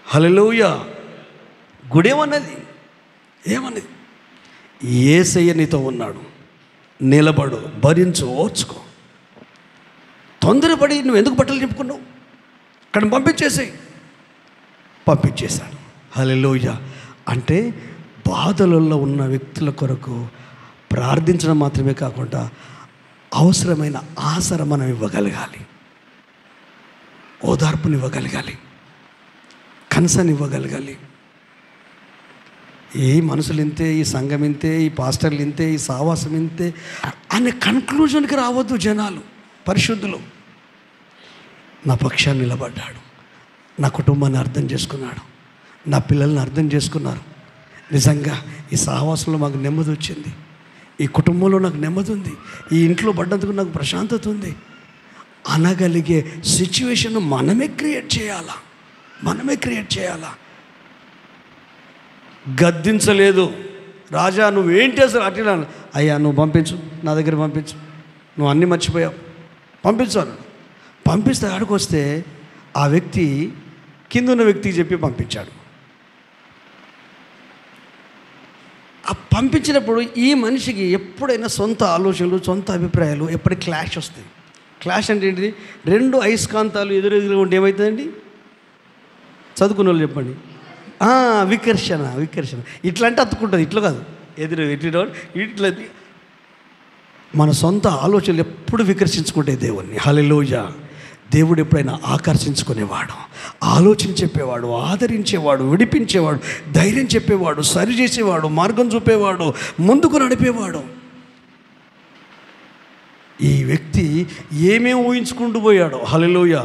హల్లెలూయా. గుడేమన్నది? ఏమన్నది? యేసయ్య నీతో ఉన్నాడు, నిలబడు, భరించు, ఓర్చుకో. తొందరపడి నువ్వు ఎందుకు బట్టలు చింపుకున్నావు? అక్కడ పంపించేశాను. హల్లెలూయా. అంటే బాధలలో ఉన్న వ్యక్తుల కొరకు ప్రార్థించడం మాత్రమే కాకుండా అవసరమైన ఆసర మనం ఇవ్వగలగాలి, ఓదార్పునివ్వగలగాలి, కన్సర్న్ ఇవ్వగలగాలి. ఈ మనుషులు ఇంతే, ఈ సంఘం ఇంతే, ఈ పాస్టర్లు ఇంతే, ఈ సావాసం ఇంతే అనే కన్క్లూజన్కి రావద్దు. జనాలు, పరిశుద్ధులు, నా పక్షాన్ని నిలబడ్డాడు, నా కుటుంబాన్ని అర్థం చేసుకున్నాడు, నా పిల్లల్ని అర్థం చేసుకున్నారు. నిజంగా ఈ సహవాసంలో మాకు నెమ్మది వచ్చింది, ఈ కుటుంబంలో నాకు నెమ్మది ఉంది, ఈ ఇంట్లో పడ్డందుకు నాకు ప్రశాంతత ఉంది అనగలిగే సిచ్యువేషన్ మనమే క్రియేట్ చేయాలా. గద్దించలేదు. రాజా నువ్వేంటి అసలు అట్లా, అయ్యా నువ్వు పంపించు, నా దగ్గర పంపించు, నువ్వు అన్నీ మర్చిపోయావు, పంపించాను. పంపిస్తే ఆడికి వస్తే ఆ వ్యక్తి కింద ఉన్న వ్యక్తికి చెప్పి పంపించాడు. ఆ పంపించినప్పుడు ఈ మనిషికి ఎప్పుడైనా సొంత ఆలోచనలు, సొంత అభిప్రాయాలు ఎప్పటికీ క్లాష్ వస్తాయి. క్లాష్ అంటే ఏంటిది? రెండు అయస్కాంతాలు ఎదురెదురుగా ఉంటే ఏమవుతుందండి? చదువుకున్న వాళ్ళు చెప్పండి. వికర్షణ. ఇట్లా అంటే అతుక్కుంటుంది, ఇట్లా కాదు, ఇట్లా. మన సొంత ఆలోచనలు ఎప్పుడు వికర్షించుకుంటే దేవుణ్ణి. హల్లెలూయా. దేవుడు ఎప్పుడైనా ఆకర్షించుకునేవాడు, ఆలోచన చెప్పేవాడు, ఆదరించేవాడు, విడిపించేవాడు, ధైర్యం చెప్పేవాడు, సరిచేసేవాడు, మార్గం చూపేవాడు, ముందుకు నడిపేవాడు. ఈ వ్యక్తి ఏమేమి ఊహించుకుంటూ పోయాడో. హల్లెలూయా.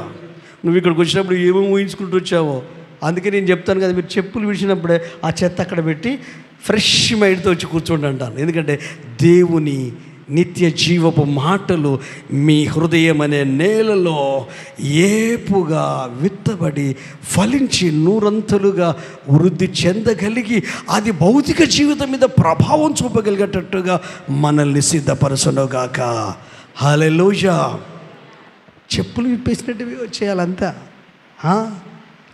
నువ్వు ఇక్కడికి వచ్చినప్పుడు ఏమేమి ఊహించుకుంటూ వచ్చావో, అందుకే నేను చెప్తాను కదా, మీరు చెప్పులు విడిచినప్పుడే ఆ చెత్త అక్కడ పెట్టి ఫ్రెష్ మైండ్తో వచ్చి కూర్చోండి అంటాను. ఎందుకంటే దేవుని నిత్య జీవపు మాటలు మీ హృదయం అనే నేలలో ఏపుగా విత్తబడి ఫలించి నూరంతలుగా వృద్ధి చెందగలిగి అది భౌతిక జీవితం మీద ప్రభావం చూపగలిగేటట్టుగా మనల్ని సిద్ధపరచునుగాక. హల్లెలూయా. చెప్పులు విప్పేసినట్టు వచ్చేయాలంతా.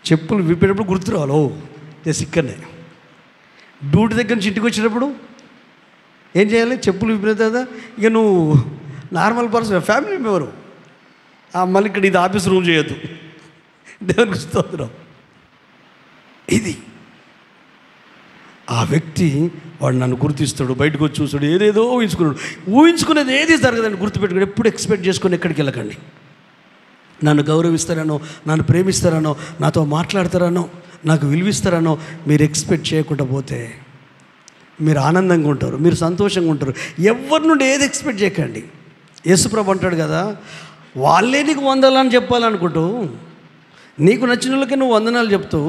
చెప్పులు విప్పేటప్పుడు గుర్తు రావాలి, ఇక్కడనే డ్యూటీ దగ్గర నుంచి ఇంటికి వచ్చినప్పుడు ఏం చేయాలి? చెప్పులు విప్పిన తర్వాత ఇక నువ్వు నార్మల్ పర్సన్, ఫ్యామిలీ మెంబరు, మళ్ళీ ఇక్కడ ఇది ఆఫీస్ రూమ్ చేయొద్దు. దేవునికి స్తోత్రం. ఇది ఆ వ్యక్తి వాడు నన్ను గుర్తిస్తాడు, బయటకు వచ్చి చూస్తాడు, ఏదేదో ఊహించుకునేది ఏది జరగదని గుర్తుపెట్టుకుని ఎప్పుడు ఎక్స్పెక్ట్ చేసుకొని ఎక్కడికి వెళ్ళకండి. నన్ను గౌరవిస్తారనో, నన్ను ప్రేమిస్తారనో, నాతో మాట్లాడతారనో, నాకు విలువిస్తారనో మీరు ఎక్స్పెక్ట్ చేయకుండా పోతే మీరు ఆనందంగా ఉంటారు, మీరు సంతోషంగా ఉంటారు. ఎవరి నుండి ఏది ఎక్స్పెక్ట్ చేయకండి. యేసుప్రభు అంటాడు కదా, వాళ్ళే నీకు వందనాలని చెప్పాలనుకుంటూ నీకు నచ్చిన వాళ్ళకే నువ్వు వందనాలు చెప్తూ,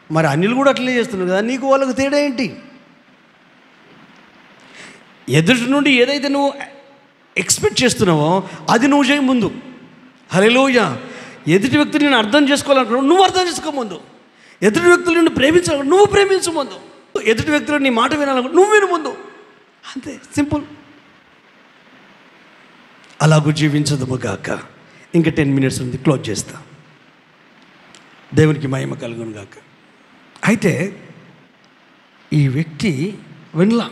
మరి అన్యులు కూడా అట్లే చేస్తున్నావు కదా, నీకు వాళ్ళకు తేడా ఏంటి? ఎదుటి నుండి ఏదైతే నువ్వు ఎక్స్పెక్ట్ చేస్తున్నావో అది నువ్వు చేయ ముందు. హల్లెలూయా. ఎదుటి వ్యక్తులు నేను అర్థం చేసుకోవాలనుకున్నావు, నువ్వు అర్థం చేసుకో ముందు. ఎదుటి వ్యక్తులు నిన్ను ప్రేమించాలి, నువ్వు ప్రేమించు ముందు. ఎదుటి వ్యక్తులు నీ మాట వినాలనుకుంటు, నువ్వు విను ముందు. అంతే, సింపుల్. అలాగూ జీవించదుము గాక. ఇంకా 10 minutes ఉంది, క్లోజ్ చేస్తా. దేవునికి మహిమ కలుగును గాక. అయితే ఈ వ్యక్తి వినలా.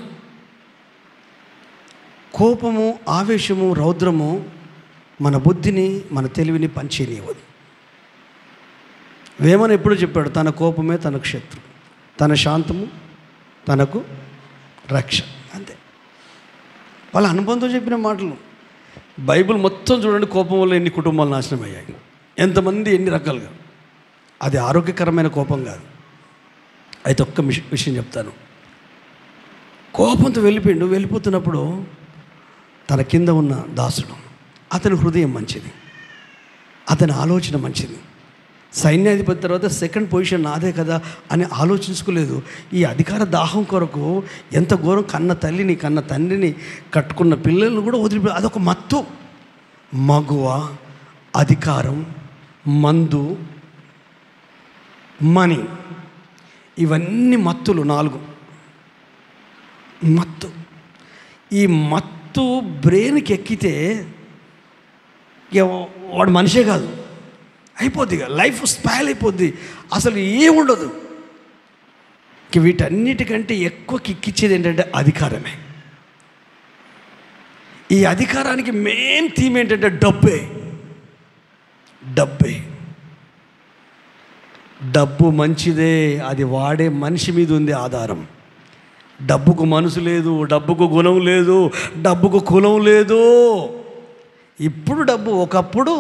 కోపము, ఆవేశము, రౌద్రము మన బుద్ధిని, మన తెలివిని పంచేనివ్వదు. వేమన ఎప్పుడు చెప్పాడు, తన కోపమే తనకు శత్రు, తన శాంతము తనకు రక్ష. అంతే. వాళ్ళ అనుభవంతో చెప్పిన మాటలు. బైబిల్ మొత్తం చూడండి, కోపం వల్ల ఎన్ని కుటుంబాలు నాశనం అయ్యాయి, ఎంతమంది ఎన్ని రకాలుగా. అది ఆరోగ్యకరమైన కోపం కాదు. అయితే ఒక్క విషయం చెప్తాను. కోపంతో వెళ్ళిపోతున్నప్పుడు తన కింద ఉన్న దాసుడు, అతని హృదయం మంచిది, అతని ఆలోచన మంచిది. సైన్యాధిపతి తర్వాత సెకండ్ పొజిషన్ నాదే కదా అని ఆలోచించుకోలేదు. ఈ అధికార దాహం కొరకు ఎంత ఘోరం, కన్న తల్లిని కన్న తండ్రిని కట్టుకున్న పిల్లలను కూడా వదిలిపోయి, అదొక మత్తు. మగువ, అధికారం, మందు, మనీ, ఇవన్నీ మత్తులు 4. మత్తు. ఈ మత్తు బ్రెయిన్కి ఎక్కితే వాడు మనిషే కాదు, అయిపోద్ది, లైఫ్ స్పాయిల్ అయిపోద్ది, అసలు ఏముండదు. వీటన్నిటికంటే ఎక్కువ కిక్కిచ్చేది ఏంటంటే అధికారమే. ఈ అధికారానికి మెయిన్ థీమ్ ఏంటంటే డబ్బే. డబ్బు మంచిదే, అది వాడే మనిషి మీద ఉంది ఆధారం. డబ్బుకు మనసు లేదు, డబ్బుకు గుణం లేదు, డబ్బుకు కులం లేదు. ఇప్పుడు డబ్బు, ఒకప్పుడు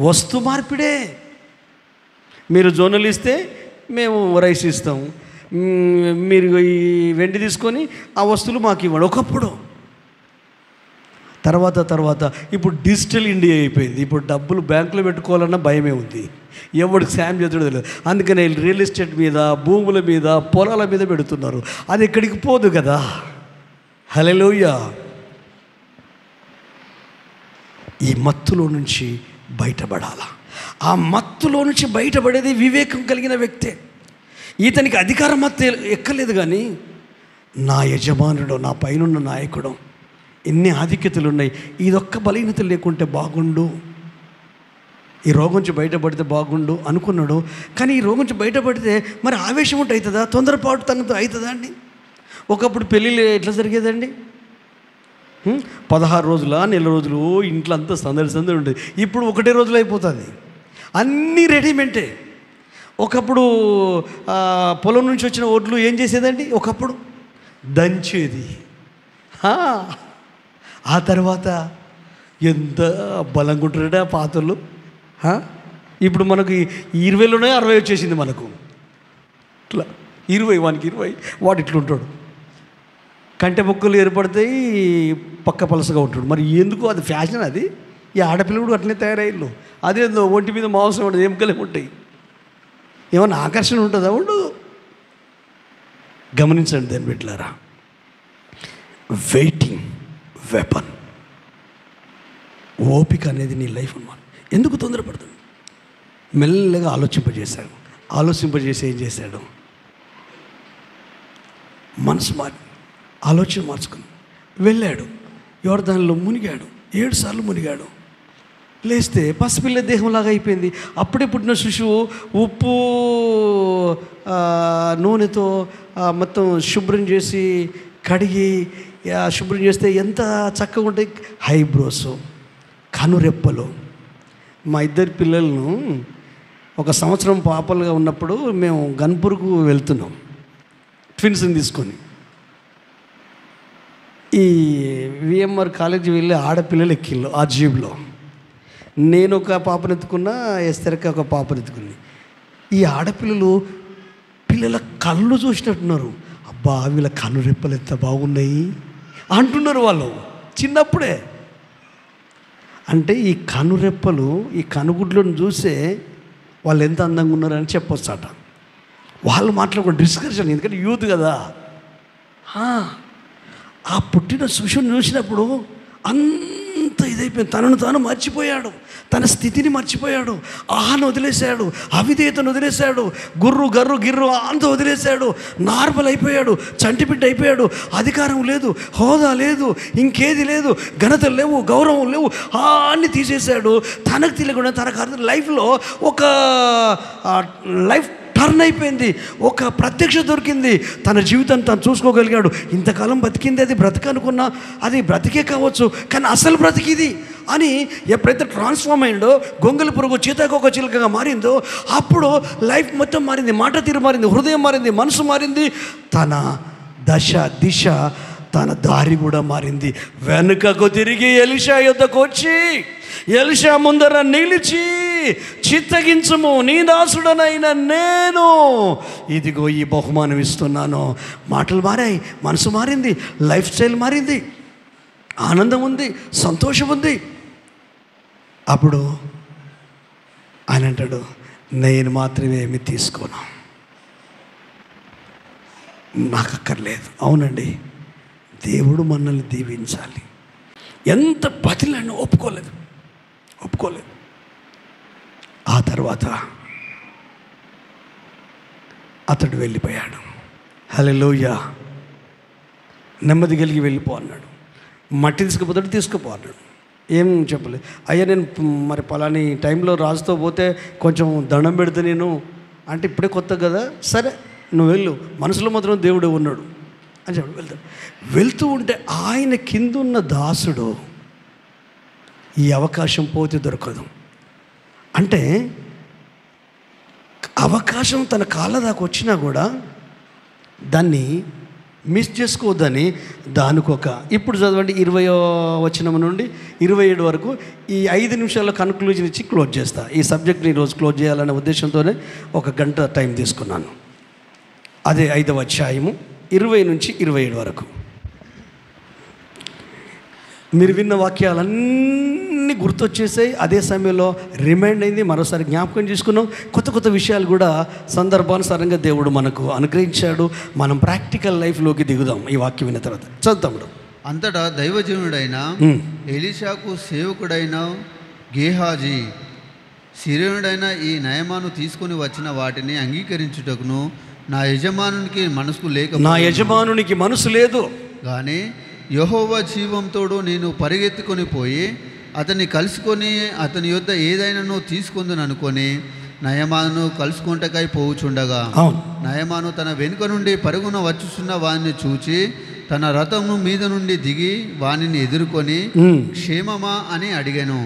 వస్తు మార్పిడే. మీరు జొన్నలు ఇస్తే మేము రైస్ ఇస్తాం, మీరు ఈ వెండి తీసుకొని ఆ వస్తువులు మాకు ఇవ్వండి. ఒకప్పుడు. తర్వాత ఇప్పుడు డిజిటల్ ఇండియా అయిపోయింది. ఇప్పుడు డబ్బులు బ్యాంకులో పెట్టుకోవాలన్నా భయమే ఉంది, ఎవరికి సాయం చేతుడో తెలియదు. అందుకని రియల్ ఎస్టేట్ మీద, భూముల మీద, పొలాల మీద పెడుతున్నారు. అది ఎక్కడికి పోదు కదా. హల్లెలూయా. ఈ మత్తులో నుంచి బయటపడాలా. ఆ మత్తులో నుంచి బయటపడేది వివేకం కలిగిన వ్యక్తే. ఇతనికి అధికార మత్తు ఎక్కలేదు, కానీ నా యజమానుడు, నా పైనున్న నాయకుడు, ఎన్ని ఆధిక్యతలు ఉన్నాయి, ఇదొక్క బలహీనతలు లేకుంటే బాగుండు, ఈ రోగం నుంచి బయటపడితే బాగుండు అనుకున్నాడు. కానీ ఈ రోగం నుంచి బయటపడితే మరి ఆవేశం ఉంటే అవుతుందా, తొందరపాటు తనతో అవుతుందా అండి? ఒకప్పుడు పెళ్ళిళ్ళు ఎట్లా జరిగేదండి? 16 రోజుల, నెల రోజులు ఇంట్లో అంతా సందడి ఉండేది. ఇప్పుడు 1 రోజులు అయిపోతుంది, అన్నీ రెడీమేంటే. ఒకప్పుడు పొలం నుంచి వచ్చిన ఒడ్లు ఏం చేసేదండి? ఒకప్పుడు దంచేది. ఆ తర్వాత ఎంత బలంగా ఉంటుండే ఆ పాత్రలు. ఇప్పుడు మనకి 20లోనే 60 వచ్చేసింది మనకు. ఇట్లా 20, వానికి 20, వాడు ఇట్లుంటాడు, కంటె బొక్కలు ఏర్పడతాయి, పక్క పలసగా ఉంటాడు. మరి ఎందుకు? అది ఫ్యాషన్. అది ఈ ఆడపిల్లలు కూడా అట్లనే తయారయ్యారు. అదేందో ఒంటి మీద మాంసం ఉండదు, ఎముకలే ఉంటాయి. ఏమన్నా ఆకర్షణ ఉంటుందా? ఉండదు. గమనించండి దాన్ని బిడ్డలారా. Waiting weapon. ఓపిక అనేది నీ లైఫ్ అన్నమాట. ఎందుకు తొందరపడుతుంది? మెల్లగా ఆలోచింపజేసి ఏం చేశాడు? మనసు ఆలోచన మార్చుకుని వెళ్ళాడు. యోర్దానులో మునిగాడు, 7 సార్లు మునిగాడు. లేస్తే పసిపిల్ల దేహంలాగా అయిపోయింది. అప్పుడే పుట్టిన శిశువు ఉప్పు నూనెతో మొత్తం శుభ్రం చేసి కడిగి శుభ్రం చేస్తే ఎంత చక్కగా ఉంటాయి. హైబ్రోస్, కనురెప్పలు. మా 2 పిల్లలను 1 సంవత్సరం పాపలుగా ఉన్నప్పుడు మేము గన్పూర్కు వెళ్తున్నాం ట్విన్స్ని తీసుకొని. ఈ విఎంఆర్ కాలేజీ వెళ్ళి ఆడపిల్లలు ఎక్కిళ్ళు ఆ జీబ్లో. నేను ఒక పాపనెత్తుకున్నా, ఎస్తెరక ఒక పాపనెత్తుకుంది. ఈ ఆడపిల్లలు పిల్లల కళ్ళు చూసినట్టున్నారు. అబ్బా, వీళ్ళ కనురెప్పలు ఎంత బాగున్నాయి అంటున్నారు వాళ్ళు చిన్నప్పుడే. అంటే ఈ కనురెప్పలు, ఈ కనుగుడ్లను చూసే వాళ్ళు ఎంత అందంగా ఉన్నారని చెప్పొచ్చట. వాళ్ళు మాట్లాడుకో డిస్కషన్, ఎందుకంటే యూత్ కదా. ఆ పుట్టిన శిశువుని చూసినప్పుడు అంత ఇదైపోయింది. తనను తాను మర్చిపోయాడు, తన స్థితిని మర్చిపోయాడు, ఆహాను వదిలేశాడు, అవిధేయతను వదిలేశాడు, గర్రు గిర్రు అంత వదిలేశాడు, నార్మల్ అయిపోయాడు, చంటిబిడ్డ అయిపోయాడు. అధికారం లేదు, హోదా లేదు, ఇంకేది లేదు, ఘనతలు లేవు, గౌరవం లేవు, అన్నీ తీసేశాడు. తనకు తెలియకుండా తనకు అర్థం లైఫ్లో ఒక లైఫ్ టర్న్ అయిపోయింది. ఒక ప్రత్యక్షత దొరికింది. తన జీవితాన్ని తను చూసుకోగలిగాడు. ఇంతకాలం బతికింది అది బ్రతికనుకున్నా అది బ్రతికే కావచ్చు, కానీ అసలు బ్రతికిది అని ఎప్పుడైతే ట్రాన్స్ఫార్మ్ అయిందో, గొంగలి పురుగు చీతాకొక చిలుకగా మారిందో, అప్పుడు లైఫ్ మొత్తం మారింది. మాట తీరు మారింది, హృదయం మారింది, మనసు మారింది. తన దశ దిశ తన దారి కూడా మారింది. వెనుకకు తిరిగి ఎలీషా యొద్దకు వచ్చి ఎలీషా ముందర నిలిచి, చిత్తగించుము, నీ దాసుడనైన నేను ఇదిగో ఈ బహుమానం ఇస్తున్నాను. మాటలు మారాయి, మనసు మారింది, లైఫ్ స్టైల్ మారింది, ఆనందం ఉంది, సంతోషం ఉంది. అప్పుడు ఆయన అంటాడు, నేను మాత్రమే ఏమి తీసుకోను, నాకు అక్కర్లేదు. అవునండి, దేవుడు మనల్ని దీవించాలి. ఎంత బతిలను ఒప్పుకోలేదు. ఆ తర్వాత అతడు వెళ్ళిపోయాడు. హల్లెలూయా. నెమ్మది కలిగి వెళ్ళిపో అన్నాడు. మట్టి తీసుకుపో అన్నాడు. ఏం చెప్పలేదు. అయ్యా నేను మరి పలాని టైంలో రాజుతో పోతే కొంచెం దండం పెడితే నేను అంటే ఇప్పుడే కొత్త కదా, సరే నువ్వు వెళ్ళు, మనసులో మాత్రం దేవుడే ఉన్నాడు అని చెప్పి వెళ్తూ ఉంటే ఆయన కిందున్న దాసుడు ఈ అవకాశం పోతే దొరకదు అంటే, అవకాశం తన కాళ్ళ దాకా వచ్చినా కూడా దాన్ని మిస్ చేసుకోవద్దని దానికొక, ఇప్పుడు చదవండి 20వ వచనం నుండి 27 వరకు ఈ 5 నిమిషాల్లో కన్క్లూజన్ ఇచ్చి క్లోజ్ చేస్తా. ఈ సబ్జెక్ట్ని ఈరోజు క్లోజ్ చేయాలనే ఉద్దేశంతోనే 1 గంట టైం తీసుకున్నాను. అదే 5వ అధ్యాయము 20 నుంచి 27 వరకు. మీరు విన్న వాక్యాలన్నీ గుర్తొచ్చేసాయి. అదే సమయంలో రిమైండ్ అయింది, మరోసారి జ్ఞాపకం చేసుకున్నాం. కొత్త విషయాలు కూడా సందర్భానుసారంగా దేవుడు మనకు అనుగ్రహించాడు. మనం ప్రాక్టికల్ లైఫ్లోకి దిగుదాం ఈ వాక్యం విన్న తర్వాత. చదువుతాము. అంతటా దైవజనుడైన ఎలీషాకు సేవకుడైన గేహాజీ సిరియనుడైన ఈ నయమాను తీసుకుని వచ్చిన వాటిని అంగీకరించుటకును నా యజమానునికి మనసు లేదు కానీ యెహోవా జీవంతోడు నేను పరిగెత్తుకొని పోయి అతన్ని కలుసుకొని అతని యొద్ద ఏదైనానో తీసుకుందని అనుకొని నయమాను కలుసుకుంటకై పోవుచుండగా నయమాను తన వెనుక నుండి పరుగున వచ్చుచున్న వాడిని చూచి తన రథము మీద నుండి దిగి వానిని ఎదుర్కొని క్షేమమా అని అడిగాను.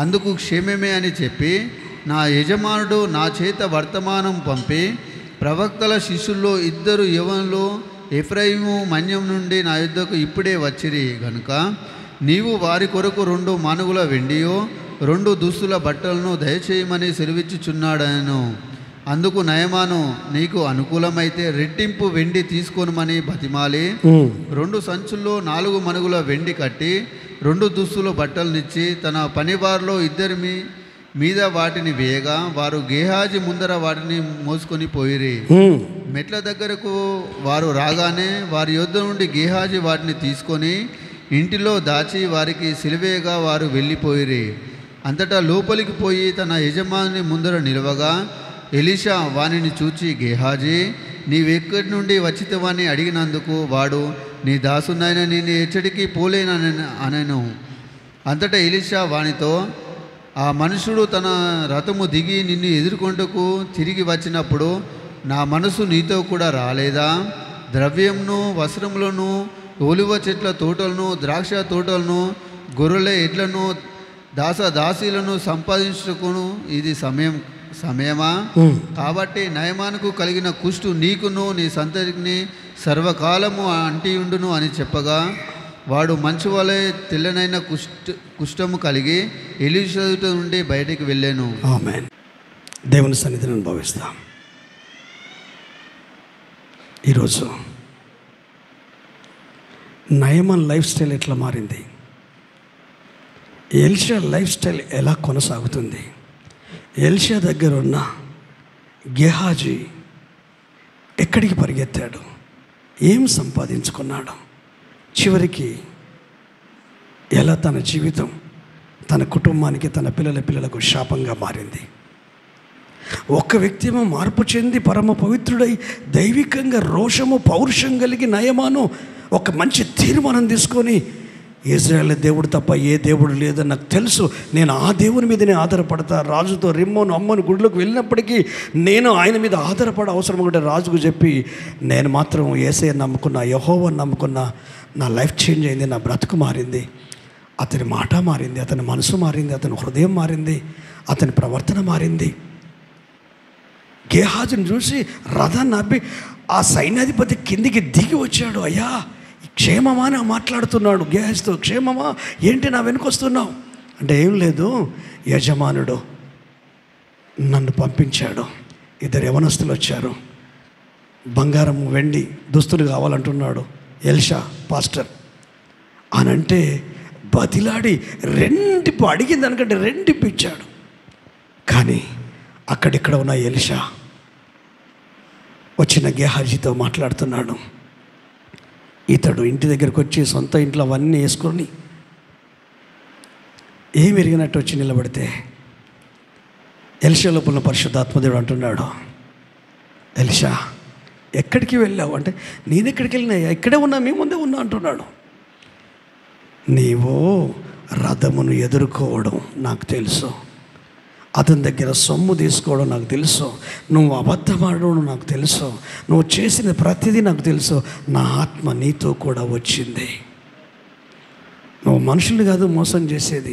అందుకు క్షేమమే అని చెప్పి, నా యజమానుడు నా చేత వర్తమానం పంపి ప్రవక్తల శిష్యుల్లో 2 యవనులు ఎఫ్రాయిము మన్యం నుండి నా యుద్ధకు ఇప్పుడే వచ్చిరి గనుక నీవు వారి కొరకు 2 మానుగుల వెండియో 2 దుస్తుల బట్టలను దయచేయమని సెలవిచ్చుచున్నాడను. అందుకు నయమాను నీకు అనుకూలమైతే రెట్టింపు వెండి తీసుకోనమని బతిమాలి 2 సంచుల్లో 4 మనుగుల వెండి కట్టి 2 దుస్తుల బట్టలనిచ్చి తన పనివారిలో 2 మీద వాటిని వేయగా వారు గేహాజీ ముందర వాటిని మోసుకొని పోయిరి. మెట్ల దగ్గరకు వారు రాగానే వారి యొద్ద నుండి గేహాజీ వాటిని తీసుకొని ఇంటిలో దాచి వారికి సిలువేగా వారు వెళ్ళిపోయిరి. అంతటా లోపలికి పోయి తన యజమాని ముందర నిలవగా ఎలీషా వానిని చూచి, గేహాజీ నీవెక్కడి నుండి వచ్చితవని అడిగినందుకు వాడు, నీ దాసునైన నేను ఎచ్చడికి పోలేనను. అంతటా ఎలీషా వానితో, ఆ మనుషుడు తన రథము దిగి నిన్ను ఎదుర్కొంటకు తిరిగి వచ్చినప్పుడు నా మనసు నీతో కూడా రాలేదా? ద్రవ్యంను, వస్త్రములను, ఒలివ చెట్ల తోటలను, ద్రాక్ష తోటలను, గొర్రెల ఎడ్లను, దాసీలను సంపాదించుటకును ఇది సమయమా? కాబట్టి నయమానుకు కలిగిన కుష్టు నీకును నీ సంతతికి సర్వకాలము అంటియుండును అని చెప్పగా వాడు మంచు వలె తెల్లనైన కుష్టము కలిగి ఎలీషా నుండి బయటికి వెళ్ళాను. ఆమేన్. దేవుని సన్నిధిని అనుభవిస్తాం. ఈరోజు నయమాన్ లైఫ్ స్టైల్ ఎట్లా మారింది, ఎలీషా లైఫ్ స్టైల్ ఎలా కొనసాగుతుంది, ఎలీషా దగ్గర ఉన్న గేహాజీ ఎక్కడికి పరిగెత్తాడు, ఏం సంపాదించుకున్నాడు, చివరికి ఎలా తన జీవితం తన కుటుంబానికి తన పిల్లలకు శాపంగా మారింది. ఒక్క వ్యక్తి ఏమో మార్పు చెంది పరమ పవిత్రుడై దైవికంగా రోషము పౌరుషం కలిగి నయమాను ఒక మంచి తీర్మానం తీసుకొని, ఇజ్రాయేల్ దేవుడు తప్ప ఏ దేవుడు లేదని నాకు తెలుసు, నేను ఆ దేవుని మీదనే ఆధారపడతా, రాజుతో రిమ్మోను అమ్మను గుడిలోకి వెళ్ళినప్పటికీ నేను ఆయన మీద ఆధారపడ అవసరం ఒకటే రాజుకు చెప్పి, నేను మాత్రం యేసయ్యను నమ్ముకున్నా, యెహోవాను నమ్ముకున్నా, నా లైఫ్ చేంజ్ అయింది, నా బ్రతుకు మారింది, అతని మాట మారింది, అతని మనసు మారింది, అతని హృదయం మారింది, అతని ప్రవర్తన మారింది. గేహాజీని చూసి రథాన్ని ఆపి ఆ సైన్యాధిపతి కిందికి దిగి వచ్చాడు. అయ్యా క్షేమమా అని మాట్లాడుతున్నాడు గేహజీతో. క్షేమమా, ఏంటి నా వెనుకొస్తున్నావు అంటే, ఏం లేదు, యజమానుడు నన్ను పంపించాడు. 2 యవనస్తులు వచ్చారు, బంగారం వెండి దుస్తులు కావాలంటున్నాడు ఎల్షా పాస్టర్ అనంటే, బతిలాడి రెండిపు అడిగిన దానికంటే రెండిపు ఇచ్చాడు. కానీ అక్కడిక్కడ ఉన్న ఎలిషా వచ్చిన గేహాజీతో మాట్లాడుతున్నాడు. ఇతడు ఇంటి దగ్గరికి వచ్చి సొంత ఇంట్లో అవన్నీ వేసుకొని ఏం ఎరిగినట్టు వచ్చి నిలబడితే, ఎలిషా లోపల పరిశుద్ధాత్మదేవుడు అంటున్నాడు, ఎలిషా ఎక్కడికి వెళ్ళావు అంటే, నేను ఎక్కడికి వెళ్ళినా, ఇక్కడే ఉన్నా, మీ ముందే ఉన్నా అంటున్నాడు. నీవు రథమును ఎదుర్కోవడం నాకు తెలుసు, అతని దగ్గర సొమ్ము తీసుకోవడం నాకు తెలుసు, నువ్వు అబద్ధమాడడం నాకు తెలుసు, నువ్వు చేసిన ప్రతిదీ నాకు తెలుసు. నా ఆత్మ నీతో కూడా వచ్చింది. నువ్వు మనుషుల్ని కాదు మోసం చేసేది,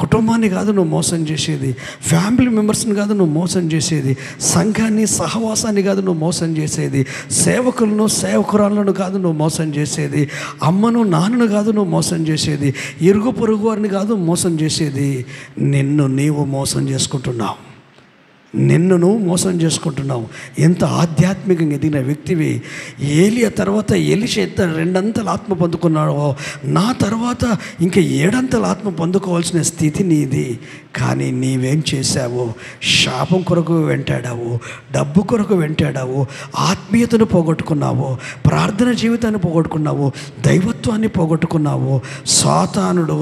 కుటుంబాన్ని కాదు నువ్వు మోసం చేసేది, ఫ్యామిలీ మెంబర్స్ని కాదు నువ్వు మోసం చేసేది, సంఘాన్ని సహవాసాన్ని కాదు నువ్వు మోసం చేసేది, సేవకులను సేవకురాలను కాదు నువ్వు మోసం చేసేది, అమ్మను నాన్నను కాదు నువ్వు మోసం చేసేది, ఇరుగు పొరుగు వారిని కాదు మోసం చేసేది. నిన్ను నీవు మోసం చేసుకుంటున్నావు, నిన్ను నువ్వు మోసం చేసుకుంటున్నావు. ఎంత ఆధ్యాత్మికంగా ఎదిగిన వ్యక్తివి. ఏలియా తర్వాత ఎలీషా ఎంత 2 అంతల ఆత్మ పొందుకున్నాడో, నా తర్వాత ఇంకా 7 అంతల ఆత్మ పొందుకోవాల్సిన స్థితి నీది. కానీ నీవేం చేశావు? శాపం కొరకు వెంటాడావు, డబ్బు కొరకు వెంటాడావు, ఆత్మీయతను పోగొట్టుకున్నావు, ప్రార్థన జీవితాన్ని పోగొట్టుకున్నావు, దైవత్వాన్ని పోగొట్టుకున్నావు. సాతానుడు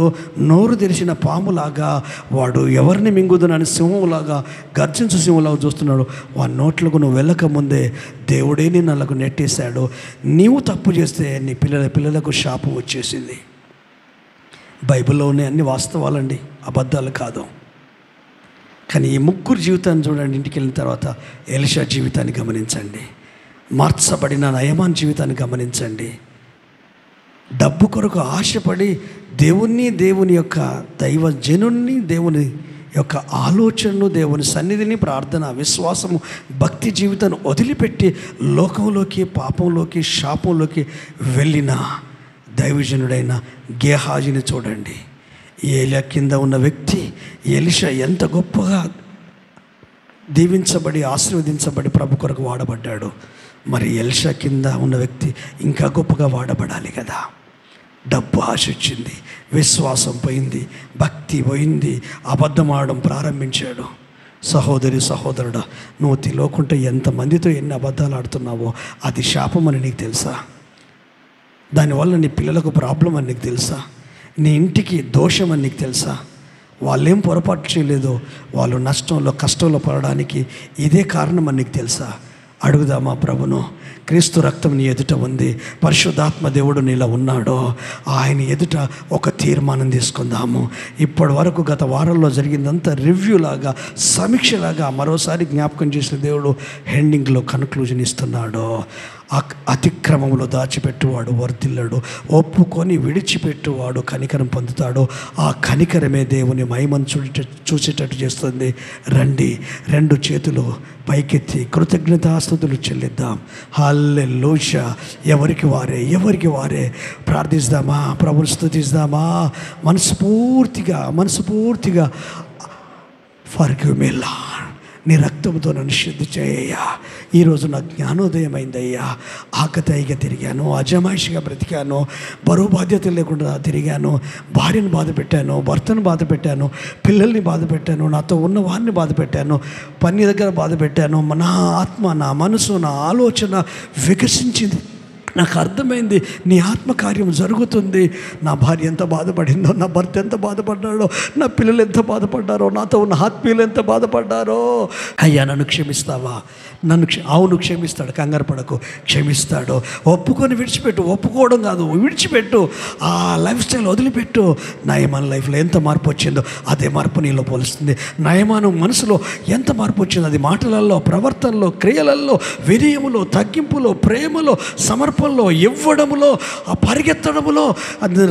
నోరు తెరిచిన పాములాగా, వాడు ఎవరిని మింగుదునని సింహంలాగా గర్జించు సింహంలాగా చూస్తున్నాడు. వాడి నోట్లకు నువ్వు వెళ్ళకముందే దేవుడే నిన్ను అలాగ నెట్టేశాడు. నీవు తప్పు చేస్తే నీ పిల్లలకు శాపం వచ్చేసింది. బైబిల్లో ఉన్నాయి అన్ని వాస్తవాలండి, అబద్ధాలు కాదు. కానీ ఈ ముగ్గురు జీవితాన్ని చూడండి. ఇంటికి వెళ్ళిన తర్వాత ఎలీషా జీవితాన్ని గమనించండి, మార్చబడిన నయమాన్ జీవితాన్ని గమనించండి. డబ్బు కొరకు ఆశపడి దేవుని యొక్క దైవజనుణ్ణి, దేవుని యొక్క ఆలోచనలు, దేవుని సన్నిధిని, ప్రార్థన, విశ్వాసము, భక్తి జీవితాన్ని వదిలిపెట్టి లోకంలోకి, పాపంలోకి, శాపంలోకి వెళ్ళిన దైవజనుడైన గేహాజీని చూడండి. ఏలియా కింద ఉన్న వ్యక్తి ఎలీషా ఎంత గొప్పగా దీవించబడి ఆశీర్వదించబడి ప్రభు కొరకు వాడబడ్డాడు. మరి ఎలీషా కింద ఉన్న వ్యక్తి ఇంకా గొప్పగా వాడబడాలి కదా. డబ్బు ఆశ వచ్చింది, విశ్వాసం పోయింది, భక్తి పోయింది, అబద్ధం ఆడడం ప్రారంభించాడు. సహోదరి సహోదరుడా, నువ్వు తెలియకుంటే ఎంతమందితో ఎన్ని అబద్ధాలు ఆడుతున్నావో అది శాపం అని నీకు తెలుసా? దానివల్ల నీ పిల్లలకు ప్రాబ్లం అని నీకు తెలుసా? నీ ఇంటికి దోషం అని నీకు తెలుసా? వాళ్ళేం పొరపాటు చేయలేదు, వాళ్ళు నష్టంలో కష్టంలో పడడానికి ఇదే కారణం అని నీకు తెలుసా? అడుగుదామా ప్రభును? క్రీస్తు రక్తం నీ ఎదుట ఉంది, పరిశుద్ధాత్మ దేవుడు నీలో ఉన్నాడో, ఆయన ఎదుట ఒక తీర్మానం తీసుకుందాము. ఇప్పటి వరకు గత వారంలో జరిగిందంతా రివ్యూలాగా, సమీక్షలాగా మరోసారి జ్ఞాపకం చేసిన దేవుడు ఎండింగ్లో కన్క్లూజన్ ఇస్తున్నాడు. అతిక్రమంలో దాచిపెట్టువాడు వర్ధిల్లడు, ఒప్పుకొని విడిచిపెట్టువాడు కనికరం పొందుతాడు. ఆ కనికరమే దేవుని మహిమను చూసేటట్టు చేస్తుంది. రండి, 2 చేతులు పైకెత్తి కృతజ్ఞతాస్తుతులు చెల్లిద్దాం. హల్లెలూయా. ఎవరికి వారే ప్రార్థిస్తామా, ప్రభుని స్తుతిస్తామా? మనస్ఫూర్తిగా ఫర్గివ్ మీ లార్డ్, నీ రక్తంతో నన్ను శుద్ధి చేయ్యా. ఈరోజు నా జ్ఞానోదయం అయిందయ్యా. ఆకతాయిగా తిరిగాను, అజమాయిషిగా బ్రతికాను, బరువు బాధ్యతలు లేకుండా తిరిగాను, భార్యను బాధ పెట్టాను, భర్తను బాధ పెట్టాను, పిల్లల్ని బాధ పెట్టాను, నాతో ఉన్న వారిని బాధ పెట్టాను, పని దగ్గర బాధ పెట్టాను. నా ఆత్మ, నా మనసు, నా ఆలోచన వికసించింది. నాకు అర్థమైంది నీ ఆత్మకార్యం జరుగుతుంది. నా భార్య ఎంత బాధపడిందో, నా భర్త ఎంత బాధపడ్డాడో, నా పిల్లలు ఎంత బాధపడ్డారో, నాతో ఉన్న ఆత్మీయులు ఎంత బాధపడ్డారో. అయ్యా నన్ను క్షమిస్తావా? అవును క్షమిస్తాడు, కంగారు పడకు, క్షమిస్తాడు. ఒప్పుకొని విడిచిపెట్టు, ఒప్పుకోవడం కాదు, విడిచిపెట్టు, ఆ లైఫ్ స్టైల్ వదిలిపెట్టు. నయమాన్ లైఫ్లో ఎంత మార్పు వచ్చిందో అదే మార్పు నీలో పోలుస్తుంది. నయమాను మనసులో ఎంత మార్పు వచ్చిందో అది మాటలలో, ప్రవర్తనలో, క్రియలలో, వినయములో, తగ్గింపులో, ప్రేమలో, సమర్పణలో, ఇవ్వడములో, ఆ పరిగెత్తడంలో,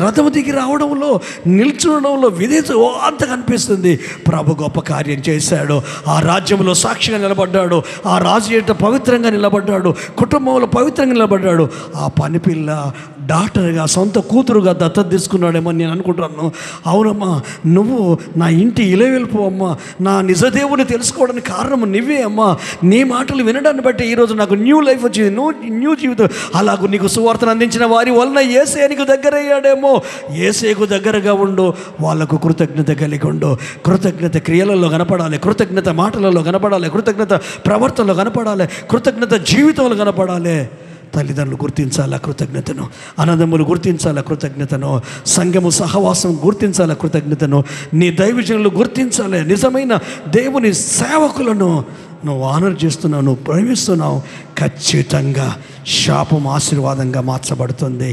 రథము దిగి రావడంలో, నిల్చునడంలో విధేయత అంత కనిపిస్తుంది. ప్రభు గొప్ప కార్యం చేశాడు. ఆ రాజ్యంలో సాక్షిగా నిలబడ్డాడు, ఆ రాజు ఏట పవిత్రంగా నిలబడ్డాడు, కుటుంబంలో పవిత్రంగా నిలబడ్డాడు. ఆ పనిపిల్ల డాక్టర్గా సొంత కూతురుగా దత్తత తీసుకున్నాడేమో నేను అనుకుంటున్నాను. అవునమ్మా, నువ్వు నా ఇంటి ఇలవెల్పు అమ్మా, నా నిజదేవుని తెలుసుకోవడానికి కారణం నువ్వే అమ్మా. నీ మాటలు వినడాన్ని బట్టి ఈరోజు నాకు న్యూ లైఫ్ వచ్చింది, న్యూ జీవితం. అలాగూ నీకు సువార్తను అందించిన వారి వలన యేసేనికి దగ్గర అయ్యాడేమో. యేసేకు దగ్గరగా ఉండు, వాళ్ళకు కృతజ్ఞత కలిగి ఉండు. కృతజ్ఞత క్రియలలో కనపడాలి, కృతజ్ఞత మాటలలో కనపడాలి, కృతజ్ఞత ప్రవర్తనలో కనపడాలి, కృతజ్ఞత జీవితంలో కనపడాలి. తల్లిదండ్రులు గుర్తించాలా కృతజ్ఞతను, అన్నదమ్ములు గుర్తించాలా కృతజ్ఞతను, సంఘము సహవాసం గుర్తించాలా కృతజ్ఞతను, నీ దైవజనులు గుర్తించాలి. నిజమైన దేవుని సేవకులను నువ్వు ఆనర్ చేస్తున్నావు, నువ్వు ప్రేమిస్తున్నావు, ఖచ్చితంగా శాపం ఆశీర్వాదంగా మార్చబడుతుంది.